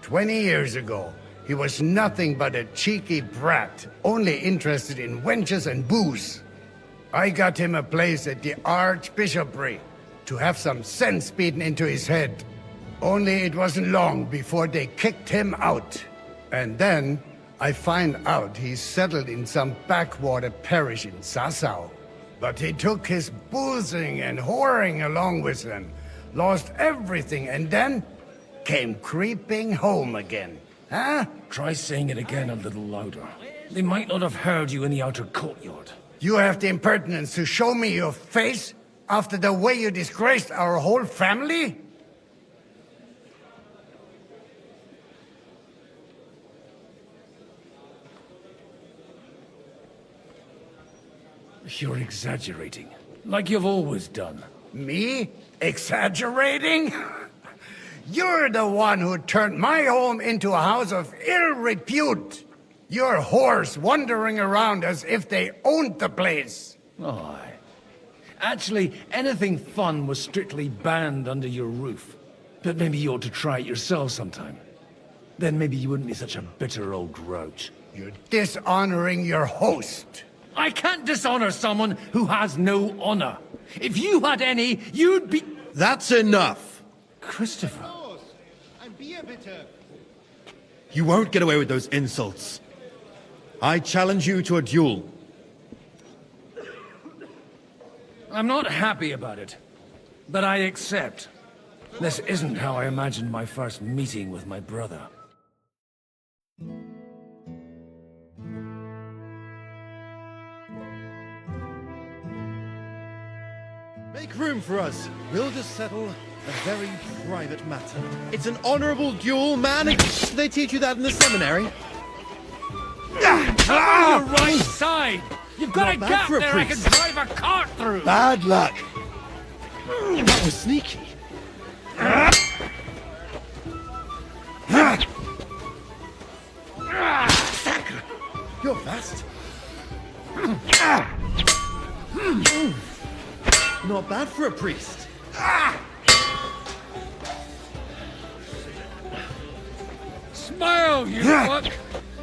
20 years ago, he was nothing but a cheeky brat, only interested in wenches and booze. I got him a place at the Archbishopric to have some sense beaten into his head. Only it wasn't long before they kicked him out. And then I find out he's settled in some backwater parish in Sassau. But he took his boozing and whoring along with him, lost everything, and then came creeping home again. Huh? Try saying it again a little louder. They might not have heard you in the outer courtyard. You have the impertinence to show me your face after the way you disgraced our whole family? You're exaggerating, like you've always done. Me? Exaggerating? You're the one who turned my home into a house of ill repute. Your whores wandering around as if they owned the place. Oh, actually, anything fun was strictly banned under your roof. But maybe you ought to try it yourself sometime. Then maybe you wouldn't be such a bitter old grouch. You're dishonoring your host. I can't dishonor someone who has no honor. If you had any, you'd be... That's enough! Christopher. You won't get away with those insults. I challenge you to a duel. I'm not happy about it, but I accept. This isn't how I imagined my first meeting with my brother. Make room for us. We'll just settle a very private matter. It's an honorable duel, man. Did they teach you that in the seminary? On your right side! You've got Not a bad gap for a there I can priest. drive a cart through! Bad luck. That was sneaky. You're fast. Not bad for a priest. Smile, you fuck!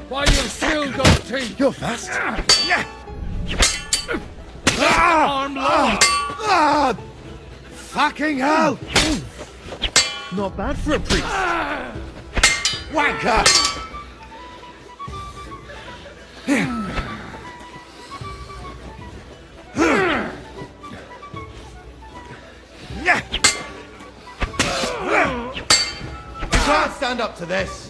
While you've still got teeth! You're fast. Arm low! Fucking hell! Not bad for a priest. Wanker! You can't stand up to this.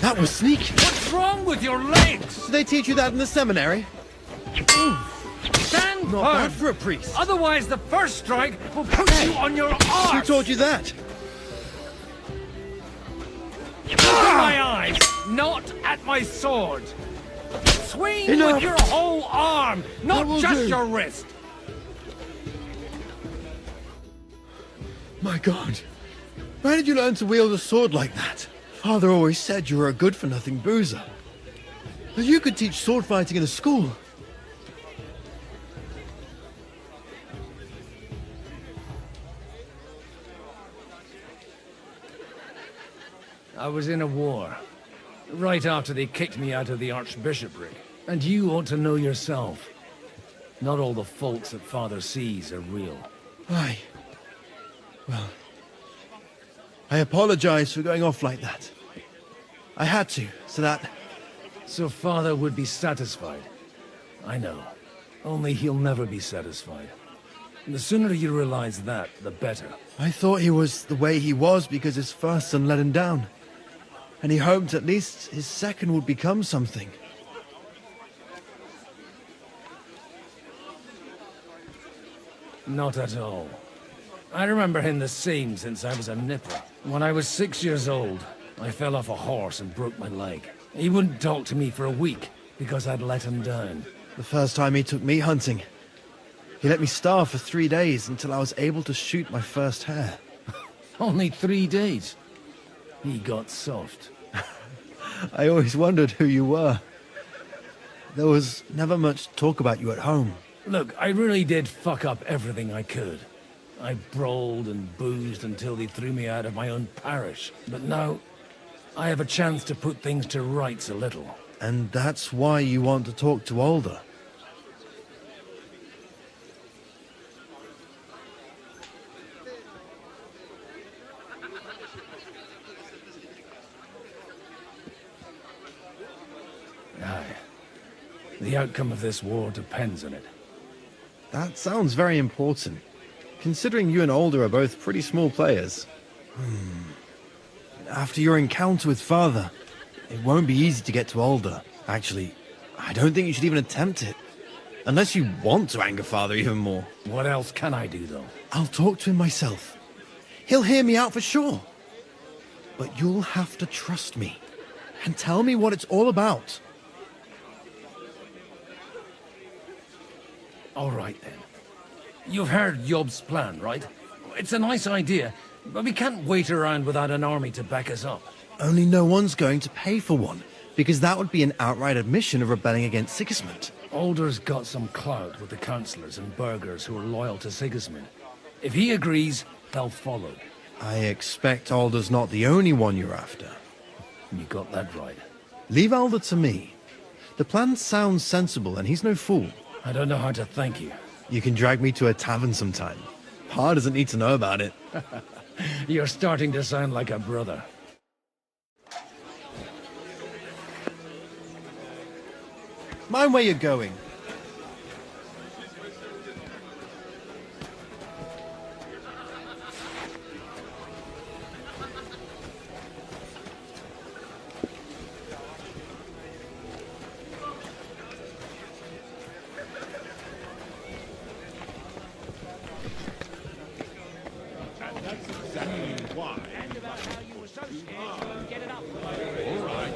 That was sneaky. What's wrong with your legs? Did they teach you that in the seminary? Stand Not bad firm! for a priest. Otherwise, the first strike will put you on your arse! Who taught you that? Look at my eyes, not at my sword! Swing Enough. with your whole arm, not will just do. your wrist! My God. Where did you learn to wield a sword like that? Father always said you were a good-for-nothing boozer. But you could teach sword fighting in a school. I was in a war, right after they kicked me out of the Archbishopric. And you ought to know yourself. Not all the faults that Father sees are real. Aye. Well, I apologize for going off like that. I had to, so that... So Father would be satisfied. I know. Only he'll never be satisfied. The sooner you realize that, the better. I thought he was the way he was because his first son let him down. And he hoped at least his second would become something. Not at all. I remember him the same since I was a nipper. When I was 6 years old, I fell off a horse and broke my leg. He wouldn't talk to me for a week because I'd let him down. The first time he took me hunting, he let me starve for 3 days until I was able to shoot my first hare. Only 3 days. He got soft. I always wondered who you were. There was never much talk about you at home. Look, I really did fuck up everything I could. I brawled and boozed until they threw me out of my own parish. But now, I have a chance to put things to rights a little. And that's why you want to talk to Alder? Aye. The outcome of this war depends on it. That sounds very important, considering you and Alder are both pretty small players. After your encounter with Father, it won't be easy to get to Alder. Actually, I don't think you should even attempt it. Unless you want to anger Father even more. What else can I do, though? I'll talk to him myself. He'll hear me out for sure. But you'll have to trust me and tell me what it's all about. All right, then. You've heard Yob's plan, right? It's a nice idea, but we can't wait around without an army to back us up. Only no one's going to pay for one, because that would be an outright admission of rebelling against Sigismund. Alder's got some clout with the councillors and burghers who are loyal to Sigismund. If he agrees, they'll follow. I expect Alder's not the only one you're after. You got that right. Leave Alder to me. The plan sounds sensible, and he's no fool. I don't know how to thank you. You can drag me to a tavern sometime. Pa doesn't need to know about it. You're starting to sound like a brother. Mind where you're going.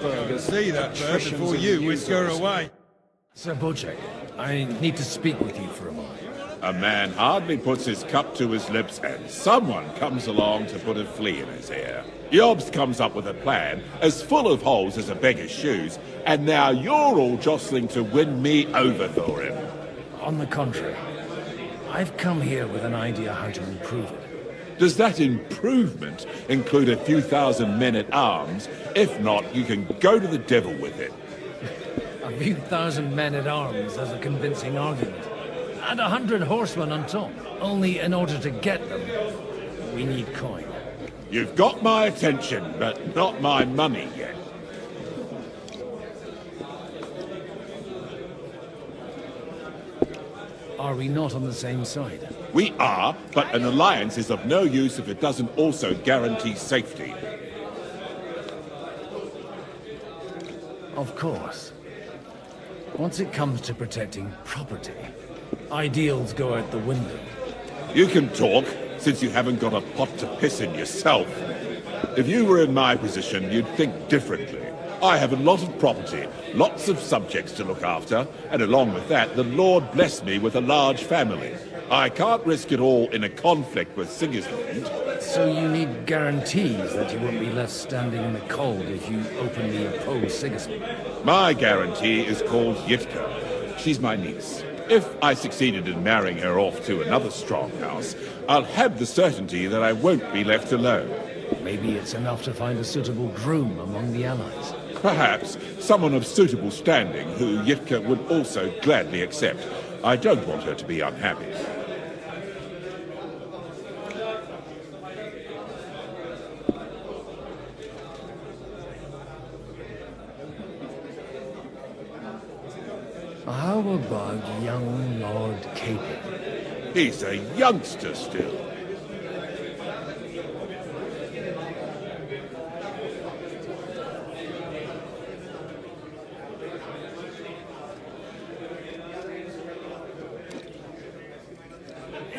I can see that bird before you whisk her away. Sir Bocek, I need to speak with you for a moment. A man hardly puts his cup to his lips and someone comes along to put a flea in his ear. Yobs comes up with a plan as full of holes as a beggar's shoes, and now you're all jostling to win me over for him. On the contrary, I've come here with an idea how to improve it. Does that improvement include a few thousand men-at-arms? If not, you can go to the devil with it. A few thousand men-at-arms as a convincing argument. And 100 horsemen on top. Only in order to get them, we need coin. You've got my attention, but not my money yet. Are we not on the same side? We are, but an alliance is of no use if it doesn't also guarantee safety. Of course. Once it comes to protecting property, ideals go out the window. You can talk, since you haven't got a pot to piss in yourself. If you were in my position, you'd think differently. I have a lot of property, lots of subjects to look after, and along with that, the Lord blessed me with a large family. I can't risk it all in a conflict with Sigismund. So you need guarantees that you won't be left standing in the cold if you openly oppose Sigismund. My guarantee is called Yitka. She's my niece. If I succeeded in marrying her off to another strong house, I'll have the certainty that I won't be left alone. Maybe it's enough to find a suitable groom among the allies. Perhaps someone of suitable standing who Yitka would also gladly accept. I don't want her to be unhappy. How about young Lord Capel? He's a youngster still.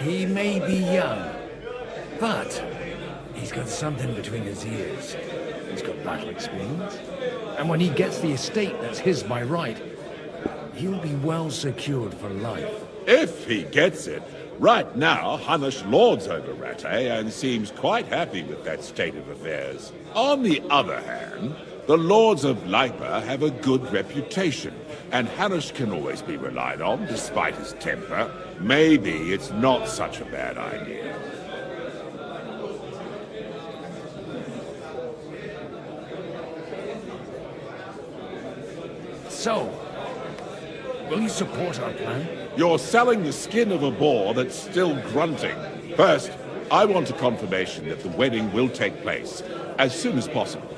He may be young, but he's got something between his ears. He's got battle experience. And when he gets the estate that's his by right, he'll be well secured for life. If he gets it. Right now, Hanush lords over Rattay and seems quite happy with that state of affairs. On the other hand, The Lords of Leipa have a good reputation, and Hanush can always be relied on, despite his temper. Maybe it's not such a bad idea. So, will you support our plan? You're selling the skin of a boar that's still grunting. First, I want a confirmation that the wedding will take place as soon as possible.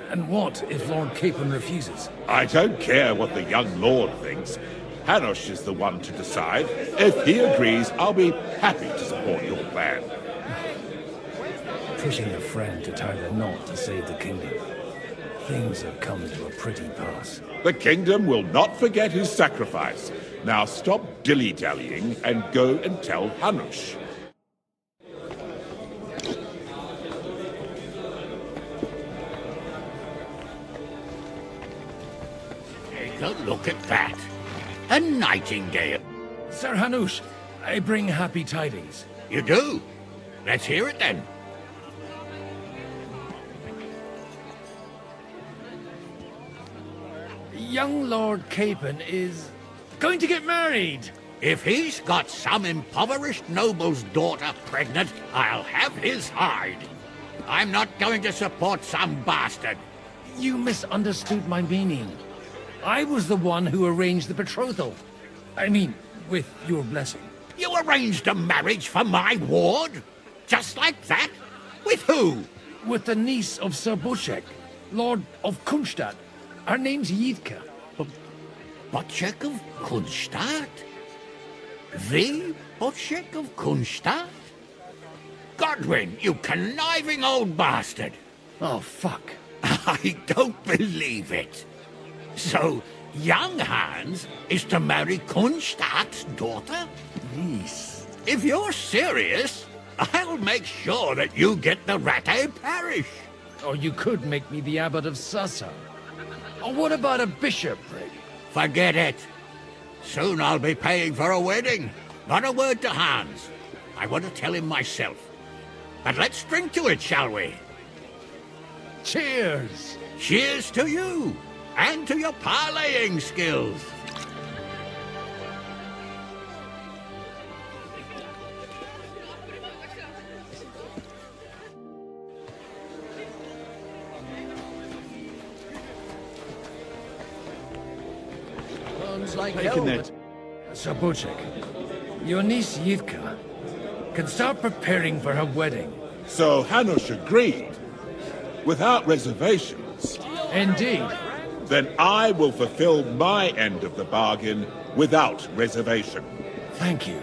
And what if Lord Capon refuses? I don't care what the young lord thinks. Hanush is the one to decide. If he agrees, I'll be happy to support your plan. Pushing a friend to tie the knot to save the kingdom. Things have come to a pretty pass. The kingdom will not forget his sacrifice. Now stop dilly-dallying and go and tell Hanush. Take a look at that. A nightingale. Sir Hanush, I bring happy tidings. You do? Let's hear it then. Young Lord Capon is going to get married. If he's got some impoverished noble's daughter pregnant, I'll have his hide. I'm not going to support some bastard. You misunderstood my meaning. I was the one who arranged the betrothal. I mean, with your blessing. You arranged a marriage for my ward? Just like that? With who? With the niece of Sir Bushek, Lord of Kunstadt. Her name's Yidka. Bushek of Kunstadt? The Bushek of Kunstadt? Godwin, you conniving old bastard! Oh, fuck. I don't believe it. So, young Hans is to marry Kunstadt's daughter? Niece. If you're serious, I'll make sure that you get the Rattay parish. Or you could make me the abbot of Sassa. Or what about a bishopric? Forget it. Soon I'll be paying for a wedding. Not a word to Hans. I want to tell him myself. But let's drink to it, shall we? Cheers! Cheers to you! And to your parleying skills! Like Sir Bushek, your niece Yivka can start preparing for her wedding. So Hanush agreed, without reservations. Indeed. Then I will fulfill my end of the bargain without reservation. Thank you,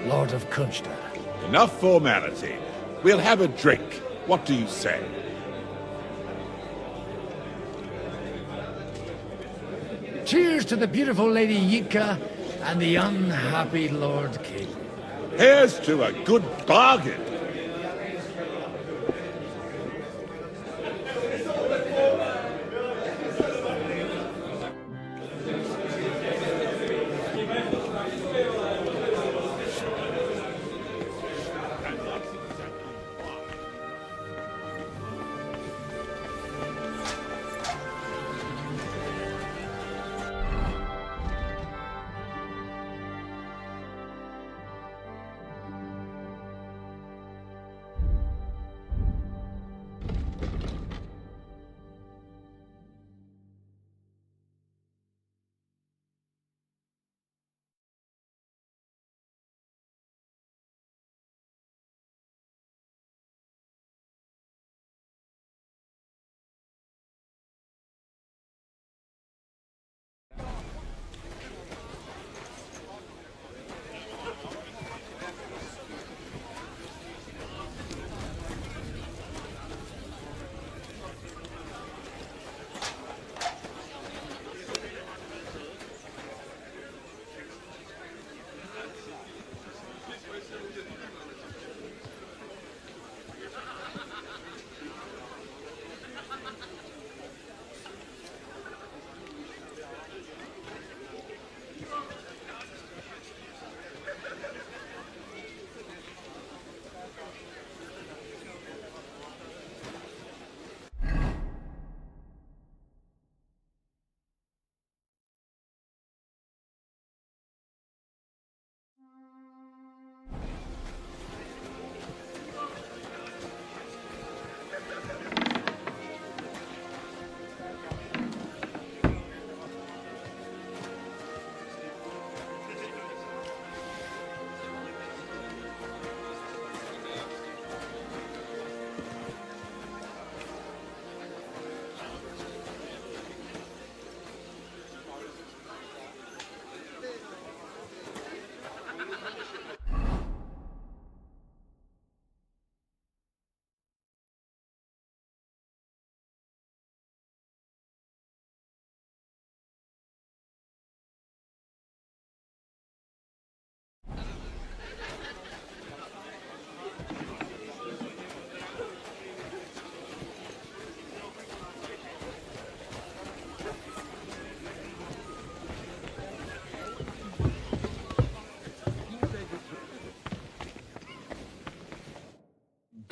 Lord of Kunstadt. Enough formality. We'll have a drink. What do you say? Cheers to the beautiful Lady Yidka and the unhappy Lord Capon. Here's to a good bargain.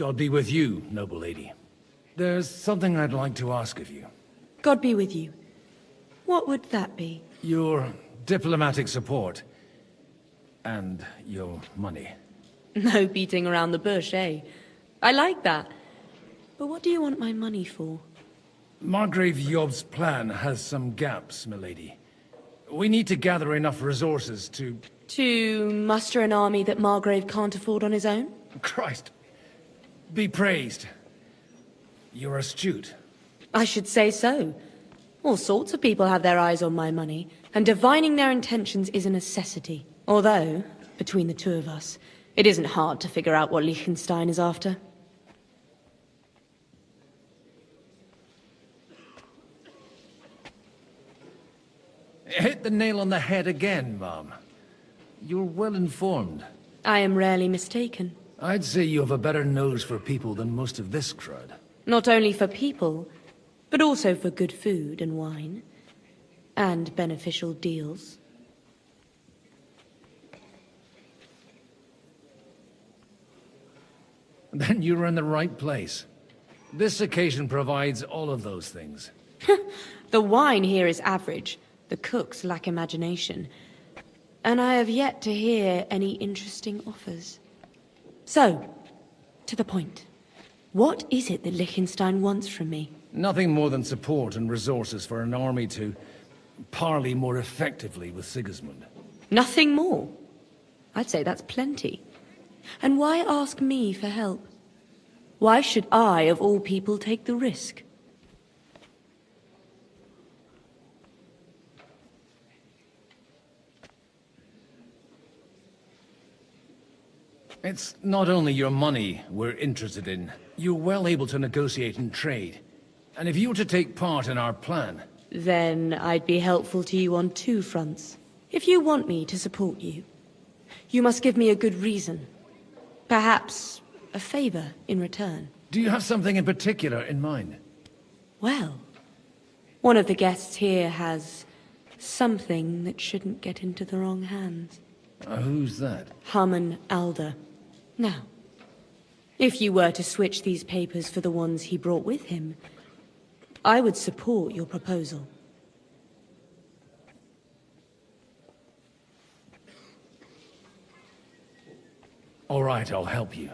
God be with you, noble lady. There's something I'd like to ask of you. God be with you. What would that be? Your diplomatic support. And your money. No beating around the bush, eh? I like that. But what do you want my money for? Margrave Yob's plan has some gaps, milady. We need to gather enough resources to... To muster an army that Margrave can't afford on his own? Christ. Be praised. You're astute. I should say so. All sorts of people have their eyes on my money, and divining their intentions is a necessity. Although, between the two of us, it isn't hard to figure out what Liechtenstein is after. Hit the nail on the head again, Mom. You're well informed. I am rarely mistaken. I'd say you have a better nose for people than most of this crowd. Not only for people, but also for good food and wine. And beneficial deals. Then you're in the right place. This occasion provides all of those things. The wine here is average. The cooks lack imagination. And I have yet to hear any interesting offers. So, to the point. What is it that Liechtenstein wants from me? Nothing more than support and resources for an army to parley more effectively with Sigismund. Nothing more? I'd say that's plenty. And why ask me for help? Why should I, of all people, take the risk? It's not only your money we're interested in. You're well able to negotiate and trade. And if you were to take part in our plan... Then I'd be helpful to you on two fronts. If you want me to support you, you must give me a good reason. Perhaps a favor in return. Do you have something in particular in mind? Well, one of the guests here has something that shouldn't get into the wrong hands. Who's that? Harmon Alder. Now, if you were to switch these papers for the ones he brought with him, I would support your proposal. All right, I'll help you.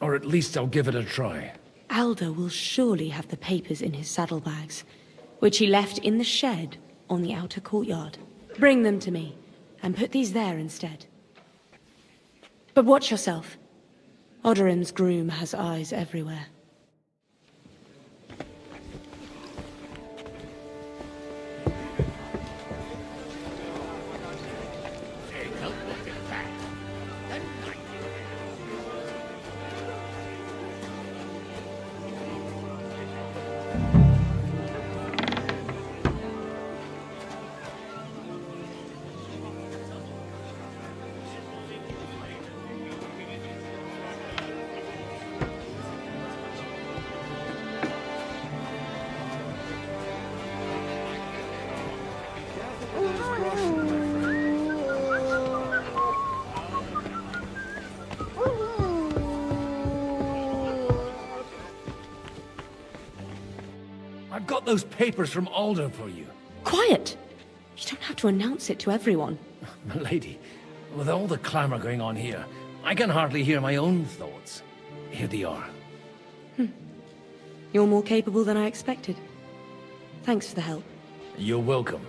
Or at least I'll give it a try. Alder will surely have the papers in his saddlebags, which he left in the shed on the outer courtyard. Bring them to me, and put these there instead. But watch yourself. Odorim's groom has eyes everywhere. I've got those papers from Alder for you. Quiet! You don't have to announce it to everyone. Milady, with all the clamor going on here, I can hardly hear my own thoughts. Here they are. You're more capable than I expected. Thanks for the help. You're welcome.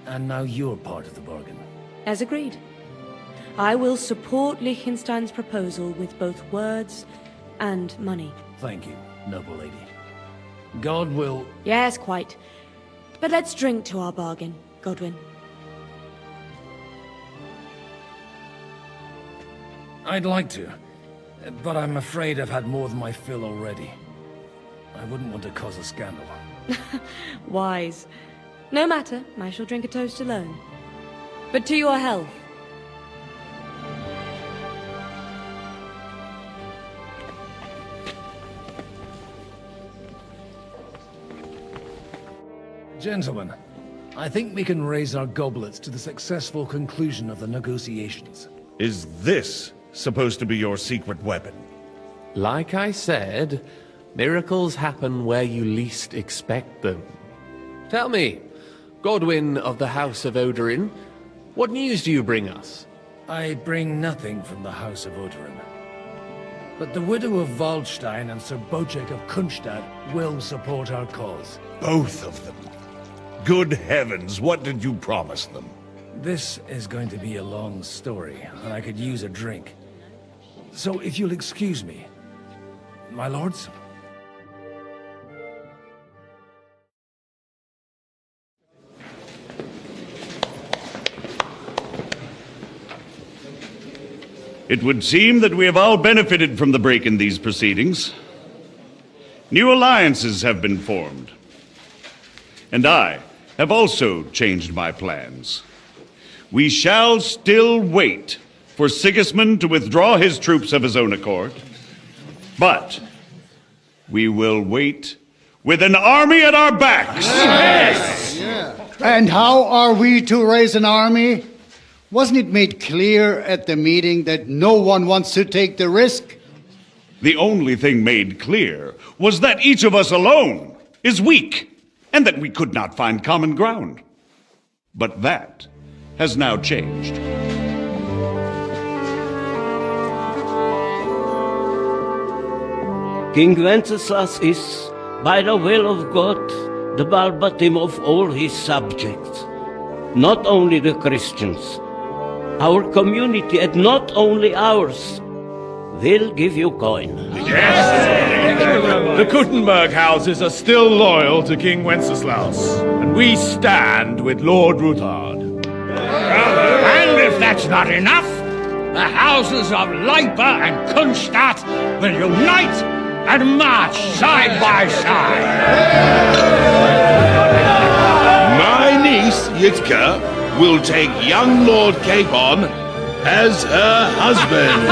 And now you're part of the bargain. As agreed. I will support Liechtenstein's proposal with both words and money. Thank you, noble lady. God will... Yes, quite. But let's drink to our bargain, Godwin. I'd like to, but I'm afraid I've had more than my fill already. I wouldn't want to cause a scandal. Wise. No matter, I shall drink a toast alone. But to your health. Gentlemen, I think we can raise our goblets to the successful conclusion of the negotiations. Is this supposed to be your secret weapon? Like I said, miracles happen where you least expect them. Tell me, Godwin of the House of Odorin, what news do you bring us? I bring nothing from the House of Odorin. But the widow of Waldstein and Sir Bocek of Kunstadt will support our cause. Both of them. Good heavens, what did you promise them? This is going to be a long story, and I could use a drink. So if you'll excuse me, my lords? It would seem that we have all benefited from the break in these proceedings. New alliances have been formed. And I have also changed my plans. We shall still wait for Sigismund to withdraw his troops of his own accord, but we will wait with an army at our backs. Yes. And how are we to raise an army? Wasn't it made clear at the meeting that no one wants to take the risk? The only thing made clear was that each of us alone is weak, and that we could not find common ground. But that has now changed. King Wenceslas is, by the will of God, the balbatim of all his subjects, not only the Christians. Our community, and not only ours, will give you coin. The Kuttenberg houses are still loyal to King Wenceslas, and we stand with Lord Ruthard. And if that's not enough, the houses of Leipa and Kunstadt will unite and march side by side. My niece, Yitka, will take young Lord Capon as her husband.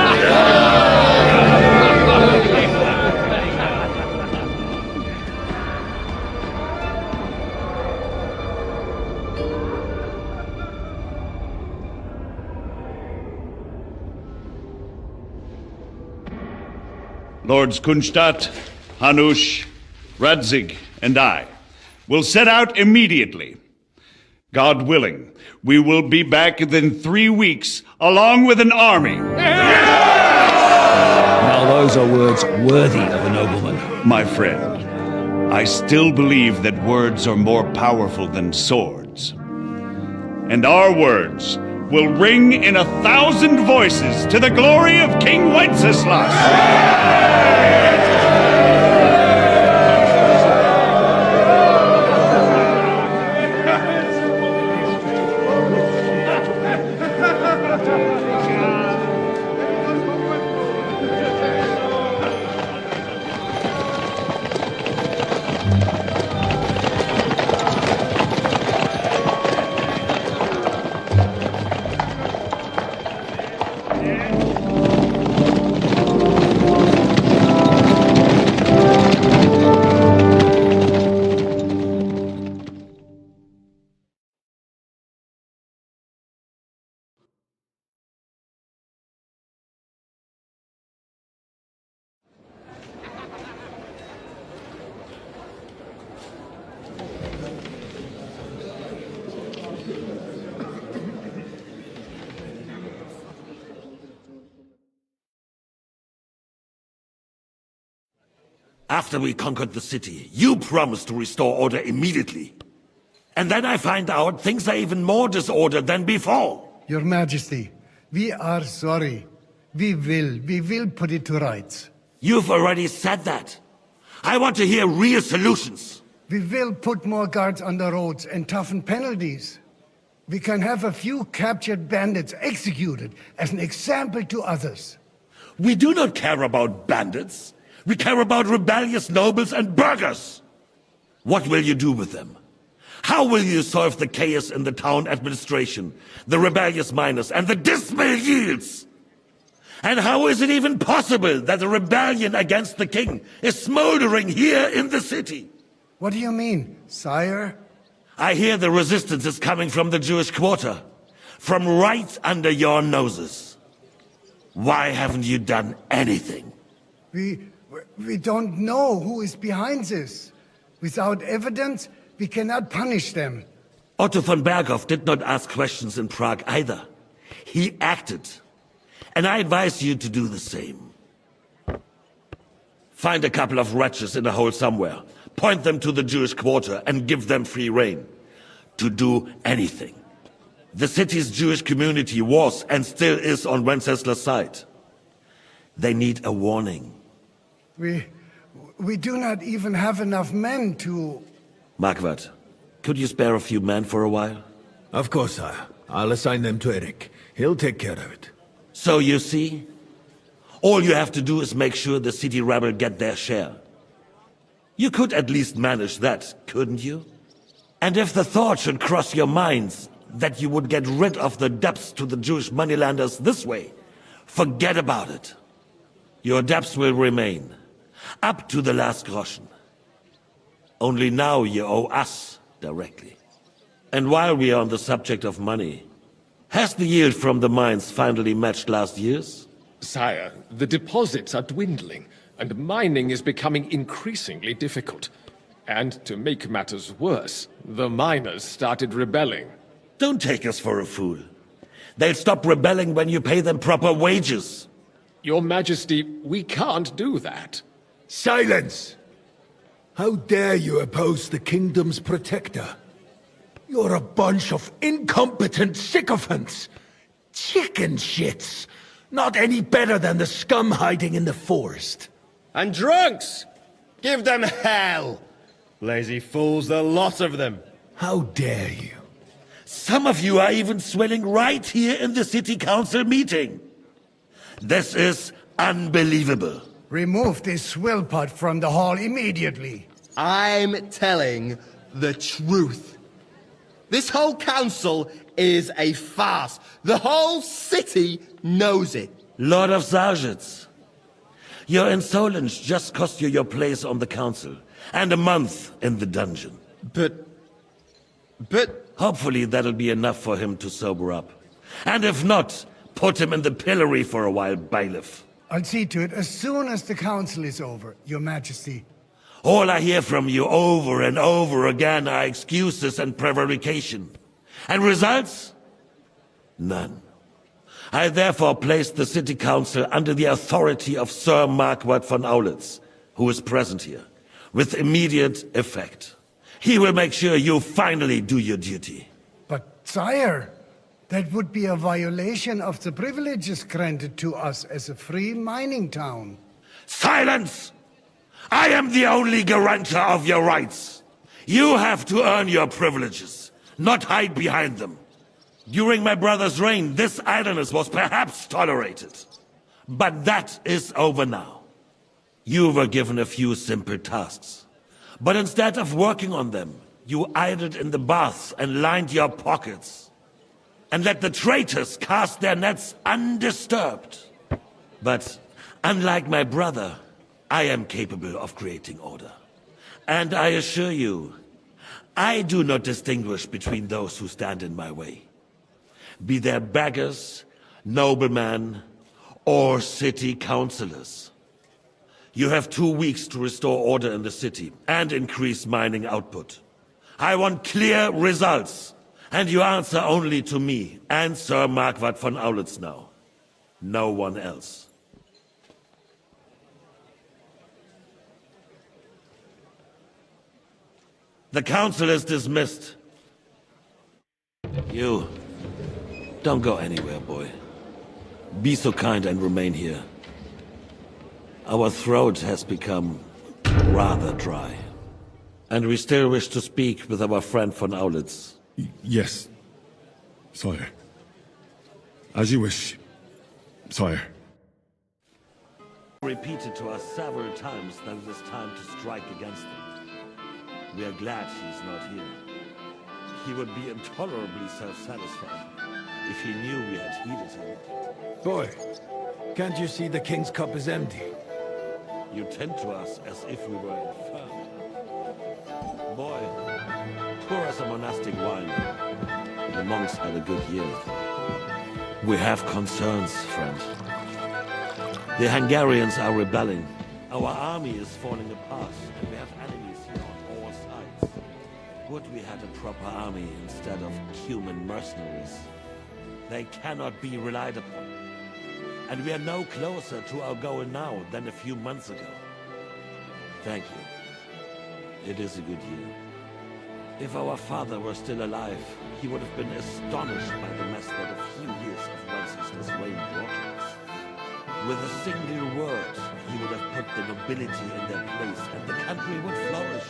Lords Kunstadt, Hanush, Radzig, and I will set out immediately. God willing, we will be back within 3 weeks, along with an army. Now those are words worthy of a nobleman. My friend, I still believe that words are more powerful than swords. And our words will ring in 1,000 voices to the glory of King Wenceslas. After we conquered the city, you promised to restore order immediately. And then I find out things are even more disordered than before. Your Majesty, we are sorry. We will put it to rights. You've already said that. I want to hear real solutions. We will put more guards on the roads and toughen penalties. We can have a few captured bandits executed as an example to others. We do not care about bandits. We care about rebellious nobles and burghers. What will you do with them? How will you solve the chaos in the town administration, the rebellious miners, and the dismal yields? And how is it even possible that a rebellion against the king is smoldering here in the city? What do you mean, sire? I hear the resistance is coming from the Jewish quarter, from right under your noses. Why haven't you done anything? We don't know who is behind this. Without evidence, we cannot punish them. Otto von Berghoff did not ask questions in Prague either. He acted. And I advise you to do the same. Find a couple of wretches in a hole somewhere, point them to the Jewish quarter, and give them free rein to do anything. The city's Jewish community was and still is on Wencesla's side. They need a warning. We do not even have enough men to... Marquardt, could you spare a few men for a while? Of course, sire. I'll assign them to Eric. He'll take care of it. So you see, all you have to do is make sure the city rebel get their share. You could at least manage that, couldn't you? And if the thought should cross your minds that you would get rid of the debts to the Jewish moneylanders this way, forget about it. Your debts will remain, up to the last groschen. Only now you owe us directly. And while we are on the subject of money, has the yield from the mines finally matched last year's? Sire, the deposits are dwindling, and mining is becoming increasingly difficult. And to make matters worse, the miners started rebelling. Don't take us for a fool. They'll stop rebelling when you pay them proper wages. Your Majesty, we can't do that. Silence! How dare you oppose the kingdom's protector? You're a bunch of incompetent sycophants! Chicken shits! Not any better than the scum hiding in the forest. And drunks! Give them hell! Lazy fools, the lot of them. How dare you? Some of you are even swelling right here in the city council meeting. This is unbelievable. Remove this swill pot from the hall immediately. I'm telling the truth. This whole council is a farce. The whole city knows it. Lord of Sargitz, your insolence just cost you your place on the council, and a month in the dungeon. But... Hopefully that'll be enough for him to sober up. And if not, put him in the pillory for a while, bailiff. I'll see to it as soon as the council is over, Your Majesty. All I hear from you over and over again are excuses and prevarication. And results? None. I therefore place the city council under the authority of Sir Marquardt von Aulitz, who is present here, with immediate effect. He will make sure you finally do your duty. But, sire, that would be a violation of the privileges granted to us as a free mining town. Silence! I am the only guarantor of your rights. You have to earn your privileges, not hide behind them. During my brother's reign, this idleness was perhaps tolerated. But that is over now. You were given a few simple tasks. But instead of working on them, you idled in the baths and lined your pockets. And let the traitors cast their nets undisturbed. But unlike my brother, I am capable of creating order. And I assure you, I do not distinguish between those who stand in my way. Be they beggars, noblemen, or city councillors. You have 2 weeks to restore order in the city and increase mining output. I want clear results, and you answer only to me and Sir Marquardt von Aulitz now. No one else. The council is dismissed. You, don't go anywhere, boy. Be so kind and remain here. Our throat has become rather dry. And we still wish to speak with our friend von Aulitz. Yes, sire. As you wish, sire. Repeated to us several times that it is time to strike against them. We are glad he's not here. He would be intolerably self-satisfied if he knew we had heeded him. Boy, can't you see the king's cup is empty? You tend to us as if we were infirm. Boy, pour us a monastic wine. The monks had a good year. We have concerns, friend. The Hungarians are rebelling, Our army is falling apart, and we have enemies here on all sides. Would we had a proper army instead of human mercenaries? They cannot be relied upon. And we are no closer to our goal now than a few months ago. Thank you. It is a good year. If our father were still alive, he would have been astonished by the mess that a few years of Wenceslas reign brought us. With a single word, he would have put the nobility in their place, and the country would flourish.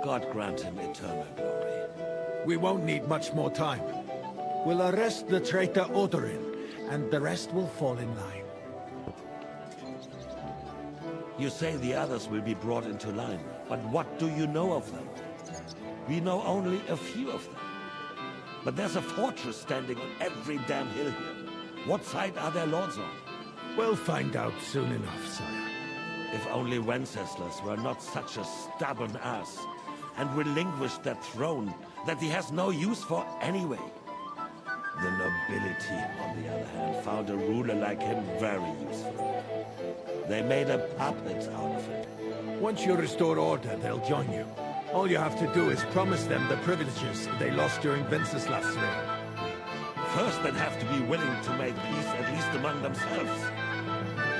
God grant him eternal glory. We won't need much more time. We'll arrest the traitor Odorin, and the rest will fall in line. You say the others will be brought into line, but what do you know of them? We know only a few of them. But there's a fortress standing on every damn hill here. What side are their lords on? We'll find out soon enough, sire. If only Wenceslas were not such a stubborn ass, and relinquished that throne that he has no use for anyway. The nobility, on the other hand, found a ruler like him very useful. They made a puppet out of him. Once you restore order, they'll join you. All you have to do is promise them the privileges they lost during Wenceslas' reign. First, they'd have to be willing to make peace, at least among themselves.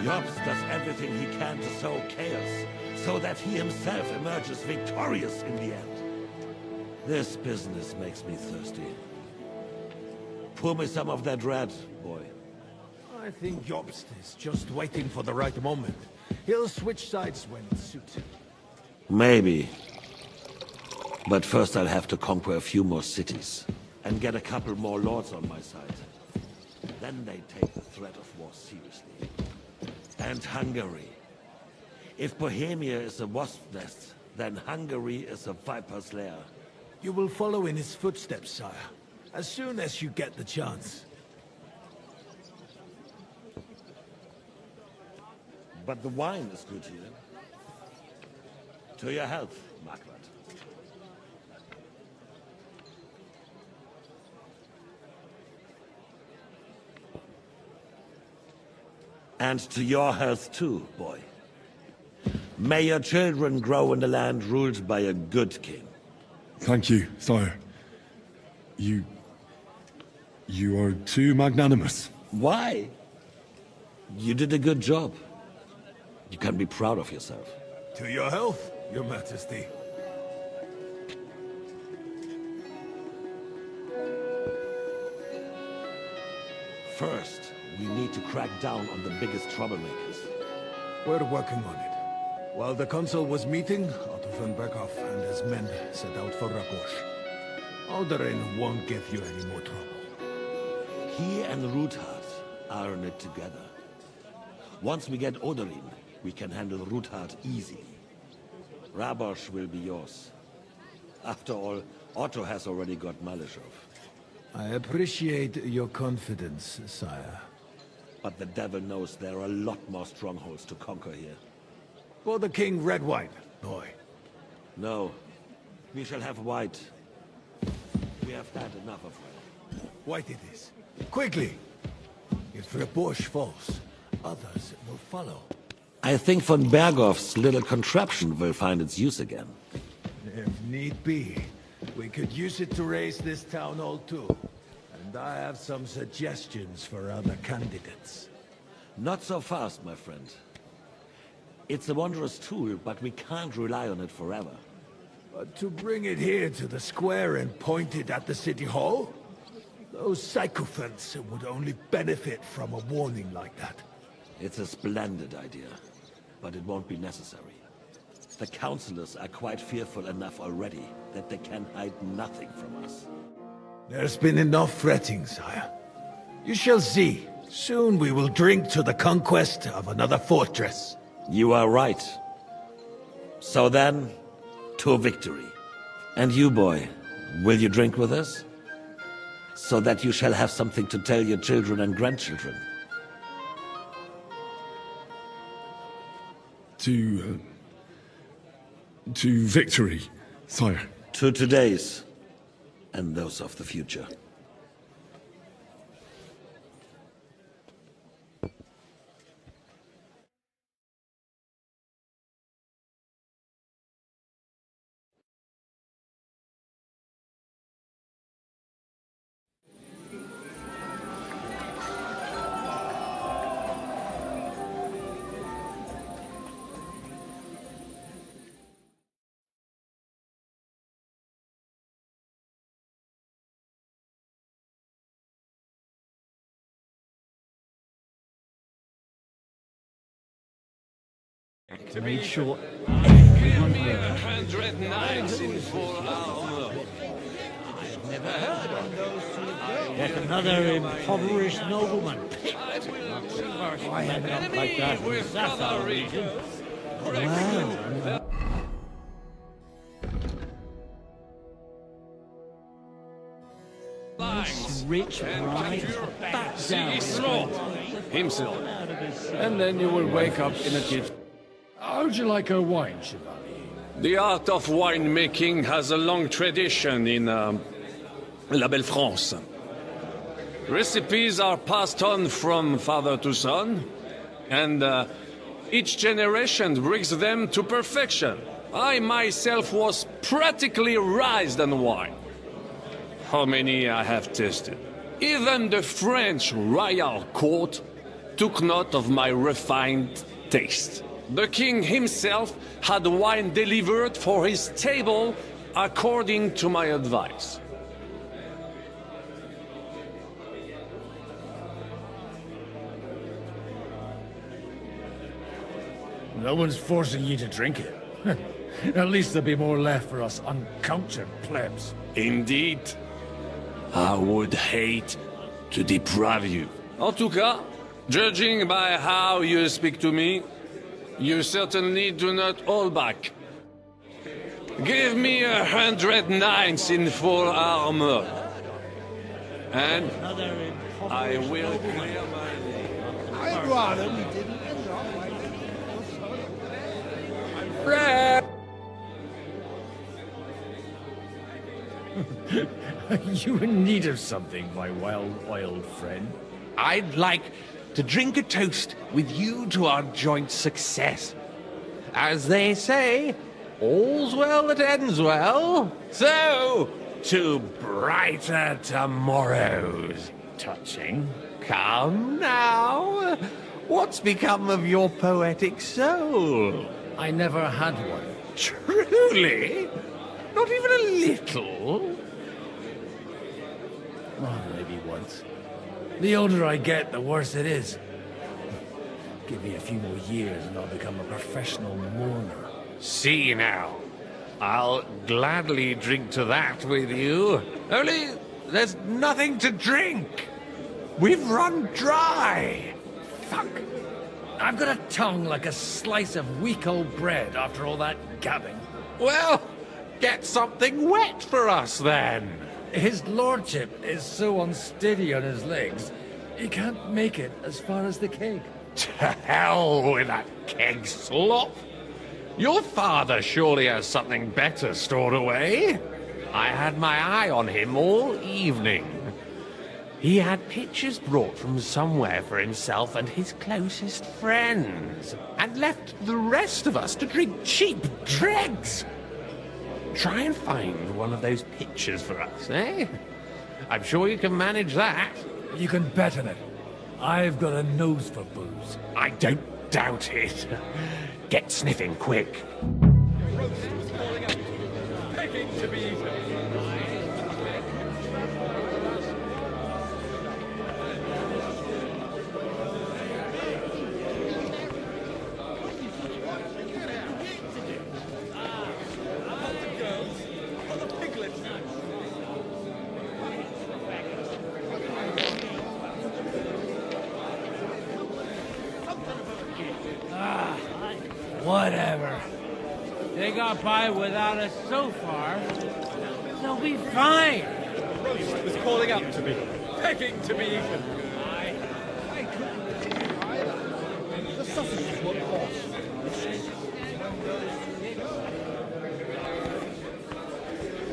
Jobst does everything he can to sow chaos, so that he himself emerges victorious in the end. This business makes me thirsty. Pour me some of that red, boy. I think Jobst is just waiting for the right moment. He'll switch sides when it suits him. Maybe. But first I'll have to conquer a few more cities, and get a couple more lords on my side. Then they take the threat of war seriously. And Hungary. If Bohemia is a wasp's nest, then Hungary is a viper's lair. You will follow in his footsteps, sire, as soon as you get the chance. But the wine is good here. To your health, Margaret. And to your health too, boy. May your children grow in a land ruled by a good king. Thank you, sire. You are too magnanimous. Why? You did a good job. You can be proud of yourself. To your health, your majesty. First, we need to crack down on the biggest troublemakers. We're working on it. While the consul was meeting, Otto von Berghoff and his men set out for Rakosh. Alderin won't give you any more trouble. He and Ruthard are in it together. Once we get Odorin, we can handle Ruthard easily. Rabosh will be yours. After all, Otto has already got Malishov. I appreciate your confidence, sire. But the devil knows there are a lot more strongholds to conquer here. For the king, red wine, boy. No. We shall have white. We have had enough of red. White it is. Quickly! If Rabosh falls, others will follow. I think von Berghoff's little contraption will find its use again. If need be, we could use it to raise this town hall too. And I have some suggestions for other candidates. Not so fast, my friend. It's a wondrous tool, but we can't rely on it forever. But to bring it here to the square and point it at the city hall? Those sycophants would only benefit from a warning like that. It's a splendid idea, but it won't be necessary. The councillors are quite fearful enough already that they can hide nothing from us. There's been enough fretting, sire. You shall see. Soon we will drink to the conquest of another fortress. You are right. So then, to victory. And you, boy, will you drink with us? So that you shall have something to tell your children and grandchildren. To victory, sire. To today's, and those of the future. made sure everyone heard. 100 knights in full armor. Never heard of those two. Yet another impoverished nobleman. I had not like that in the Sapphire region. Wow. Rich bride back down himself. And then you will wake up in a kitchen. How'd you like a wine, Chevalier? The art of winemaking has a long tradition in La Belle France. Recipes are passed on from father to son, and each generation brings them to perfection. I myself was practically raised on wine. How many I have tasted. Even the French royal court took note of my refined taste. The king himself had wine delivered for his table according to my advice. No one's forcing you to drink it. At least there'll be more left for us uncultured plebs. Indeed. I would hate to deprive you. En tout cas, judging by how you speak to me, you certainly do not hold back. Give me 100 knights in full armor, and I will clear my name. I'd rather we didn't end up like Fred! Are you in need of something, my wild friend? I'd like to drink a toast with you to our joint success. As they say, all's well that ends well. So, to brighter tomorrows. Touching. Come now. What's become of your poetic soul? I never had one. Truly? Not even a little? Well, maybe once. The older I get, the worse it is. Give me a few more years and I'll become a professional mourner. See now. I'll gladly drink to that with you. Only there's nothing to drink. We've run dry. Fuck. I've got a tongue like a slice of weak old bread after all that gabbing. Well, get something wet for us then. His lordship is so unsteady on his legs, he can't make it as far as the keg. To hell with that keg slop. Your father surely has something better stored away. I had my eye on him all evening. He had pictures brought from somewhere for himself and his closest friends, and left the rest of us to drink cheap dregs. Try and find one of those pictures for us, eh? I'm sure you can manage that. You can bet on it. I've got a nose for booze. I don't doubt it. Get sniffing quick. Begging to be eaten. Whatever. They got by without us so far. They'll be fine. The roast was calling out to me, begging to be eaten. I couldn't either. The sausages were awesome.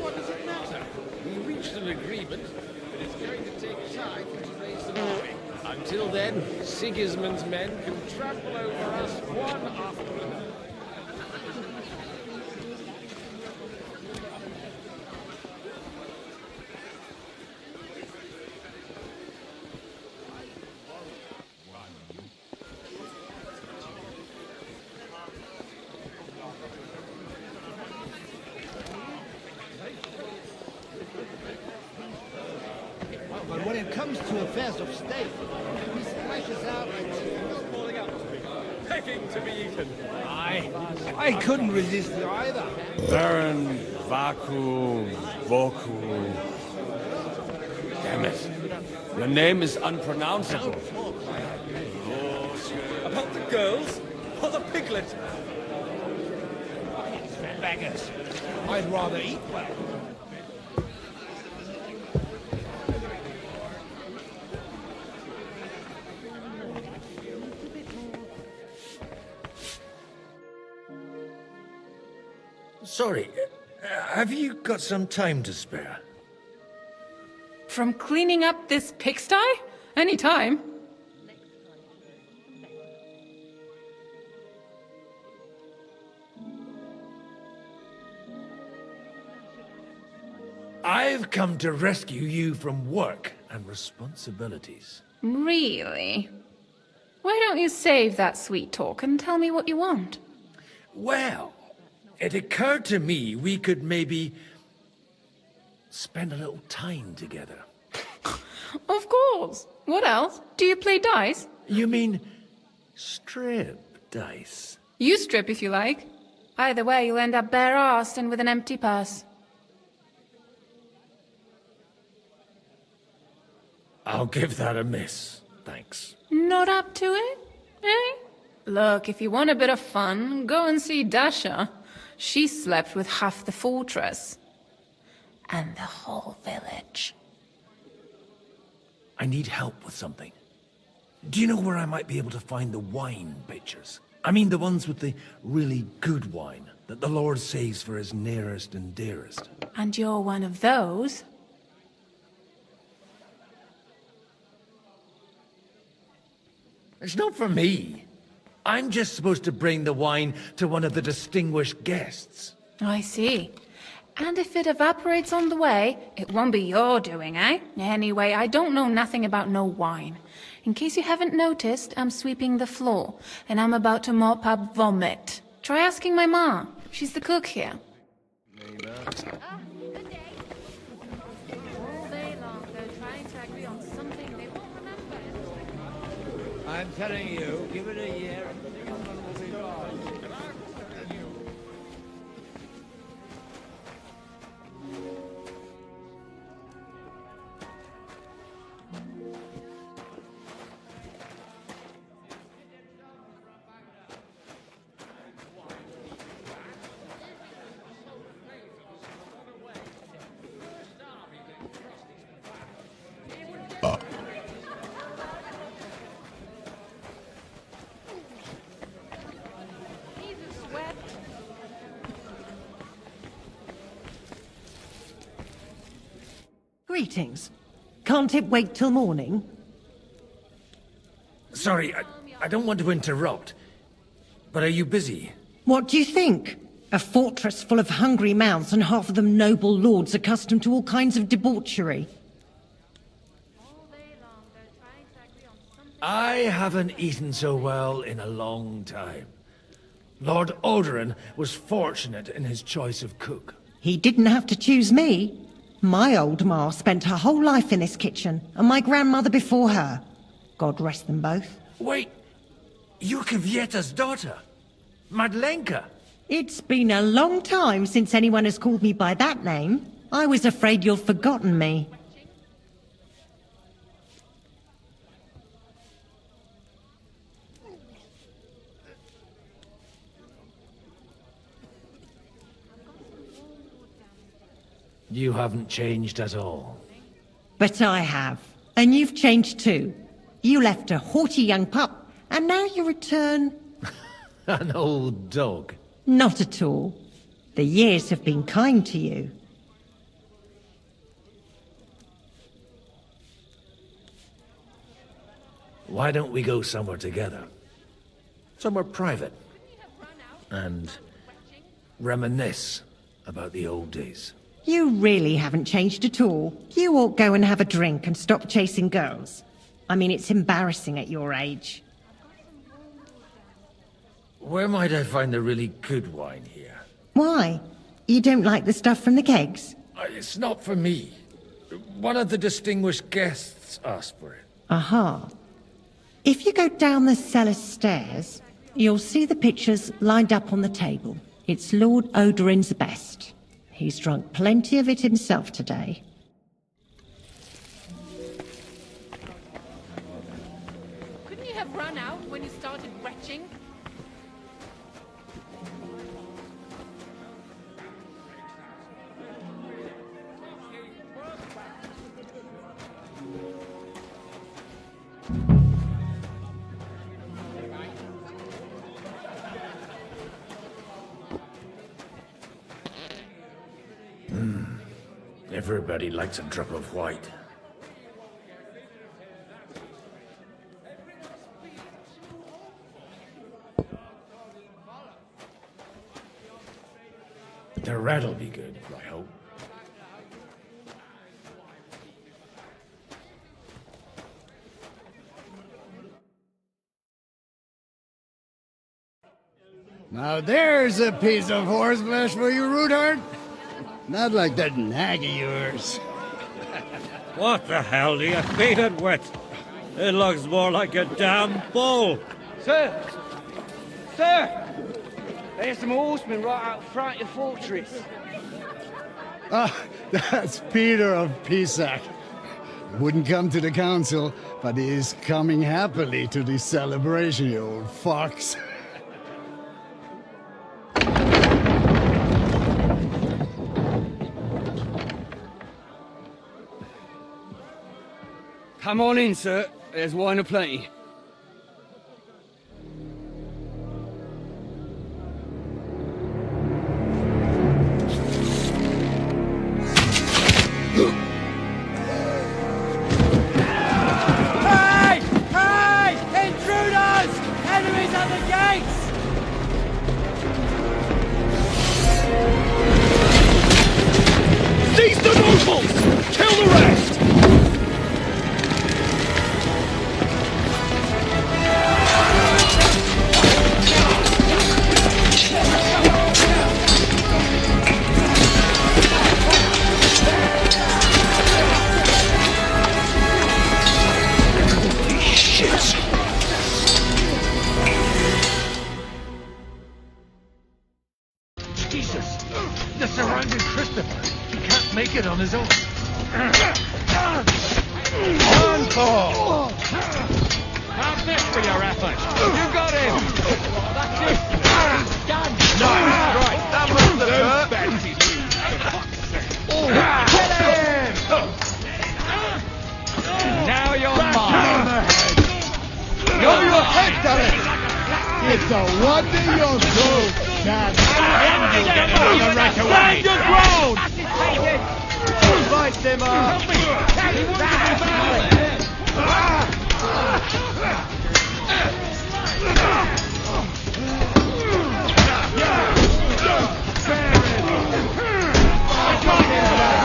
What does it matter? We reached an agreement, but it's going to take time to raise an army. Until then, Sigismund's men can trample over us one after another. But when it comes to affairs of state, he splashes out like... begging to be eaten. I couldn't resist it either. Baron Vaku Voku. Damn it. Your name is unpronounceable. About the girls or the piglet? Beggars. I'd rather eat well. Sorry, have you got some time to spare? From cleaning up this pigsty? Any time. I've come to rescue you from work and responsibilities. Really? Why don't you save that sweet talk and tell me what you want? Well, it occurred to me we could maybe spend a little time together. Of course. What else? Do you play dice? You mean strip dice? You strip if you like. Either way, you'll end up bare-arsed and with an empty purse. I'll give that a miss, thanks. Not up to it? Eh? Look, if you want a bit of fun, go and see Dasha. She slept with half the fortress. And the whole village. I need help with something. Do you know where I might be able to find the wine pitchers? I mean the ones with the really good wine that the Lord saves for his nearest and dearest. And you're one of those? It's not for me. I'm just supposed to bring the wine to one of the distinguished guests. I see. And if it evaporates on the way, it won't be your doing, eh? Anyway, I don't know nothing about no wine. In case you haven't noticed, I'm sweeping the floor, and I'm about to mop up vomit. Try asking my ma. She's the cook here. I'm telling you, give it a year and everyone will be gone. Greetings. Can't it wait till morning? Sorry, I don't want to interrupt, but are you busy? What do you think? A fortress full of hungry mouths and half of them noble lords accustomed to all kinds of debauchery. I haven't eaten so well in a long time. Lord Odoran was fortunate in his choice of cook. He didn't have to choose me. My old ma spent her whole life in this kitchen, and my grandmother before her. God rest them both. Wait, you're Kvieta's daughter, Madlenka. It's been a long time since anyone has called me by that name. I was afraid you'd forgotten me. You haven't changed at all. But I have. And you've changed too. You left a haughty young pup, and now you return... An old dog. Not at all. The years have been kind to you. Why don't we go somewhere together? Somewhere private. And reminisce about the old days. You really haven't changed at all. You ought go and have a drink and stop chasing girls. I mean, it's embarrassing at your age. Where might I find the really good wine here? Why? You don't like the stuff from the kegs? It's not for me. One of the distinguished guests asked for it. Aha. If you go down the cellar stairs, You'll see the pictures lined up on the table. It's Lord Odorin's best. He's drunk plenty of it himself today. Couldn't you have run out when you started retching? Everybody likes a drop of white. The rat'll be good, I hope. Now there's a piece of horseflesh for you, Rootard. Not like that nag of yours. What the hell do you feed it with? It looks more like a damn bull. Sir! Sir! There's some horsemen right out front of the fortress. Ah, that's Peter of Pisac. Wouldn't come to the council, but he is coming happily to the celebration, you old fox. Come on in, sir. There's wine aplenty. Hey! Hey! Intruders! Enemies at the gates! Seize the nobles! Kill the rest! Jesus! They're surrounding Christopher. He can't make it on his own. Encore! Have this for your effort. You got him! That's it! Done! Nice! Right, that must have hurt. Kill him! Now you're mine! Know your head, Derek! It's a wonder you're good, Dad. Stand your ground! Fight them up!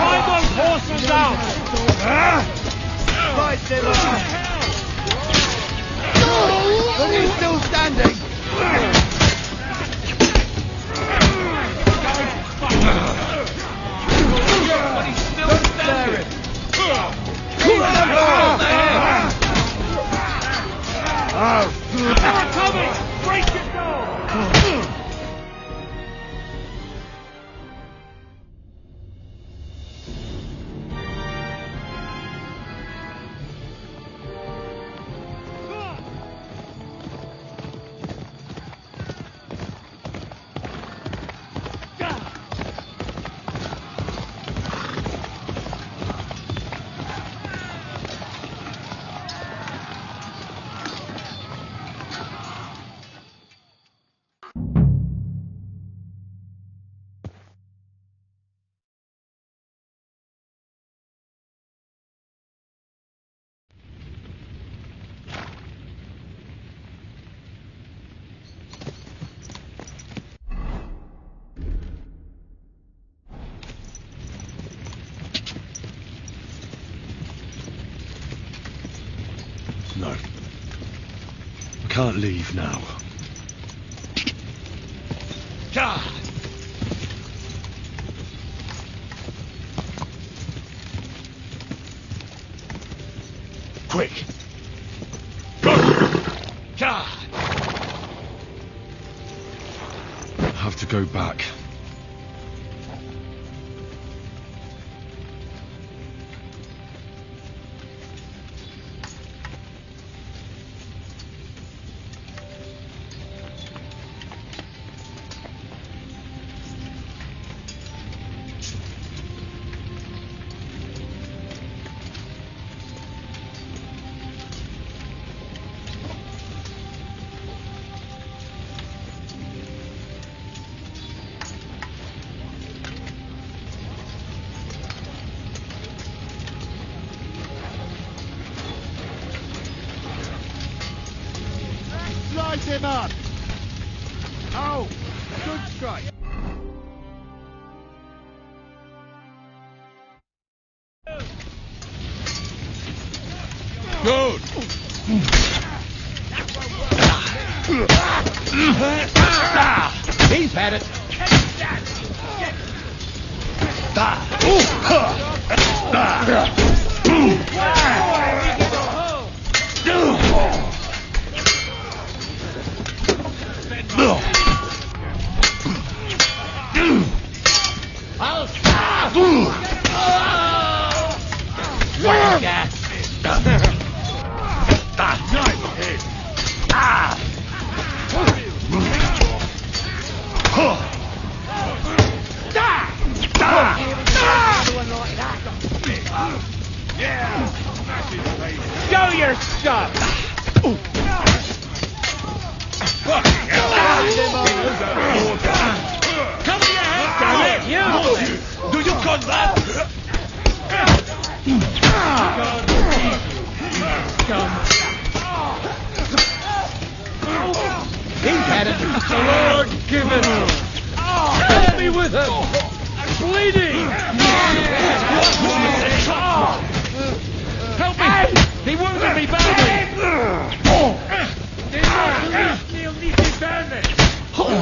Drive those horses out! Fight them up! But he's still standing! But he's still standing! They're coming! Break it down! No. I can't leave now. Quick! Go! go back. Slice him up! Oh, good strike. Good! He's had it. I'll stop! Where? Show your stuff! Come here! Damn it, you! Do you got that? He's had it. The Lord give it! Help me with him! I'm bleeding! Help me! He wounded me badly!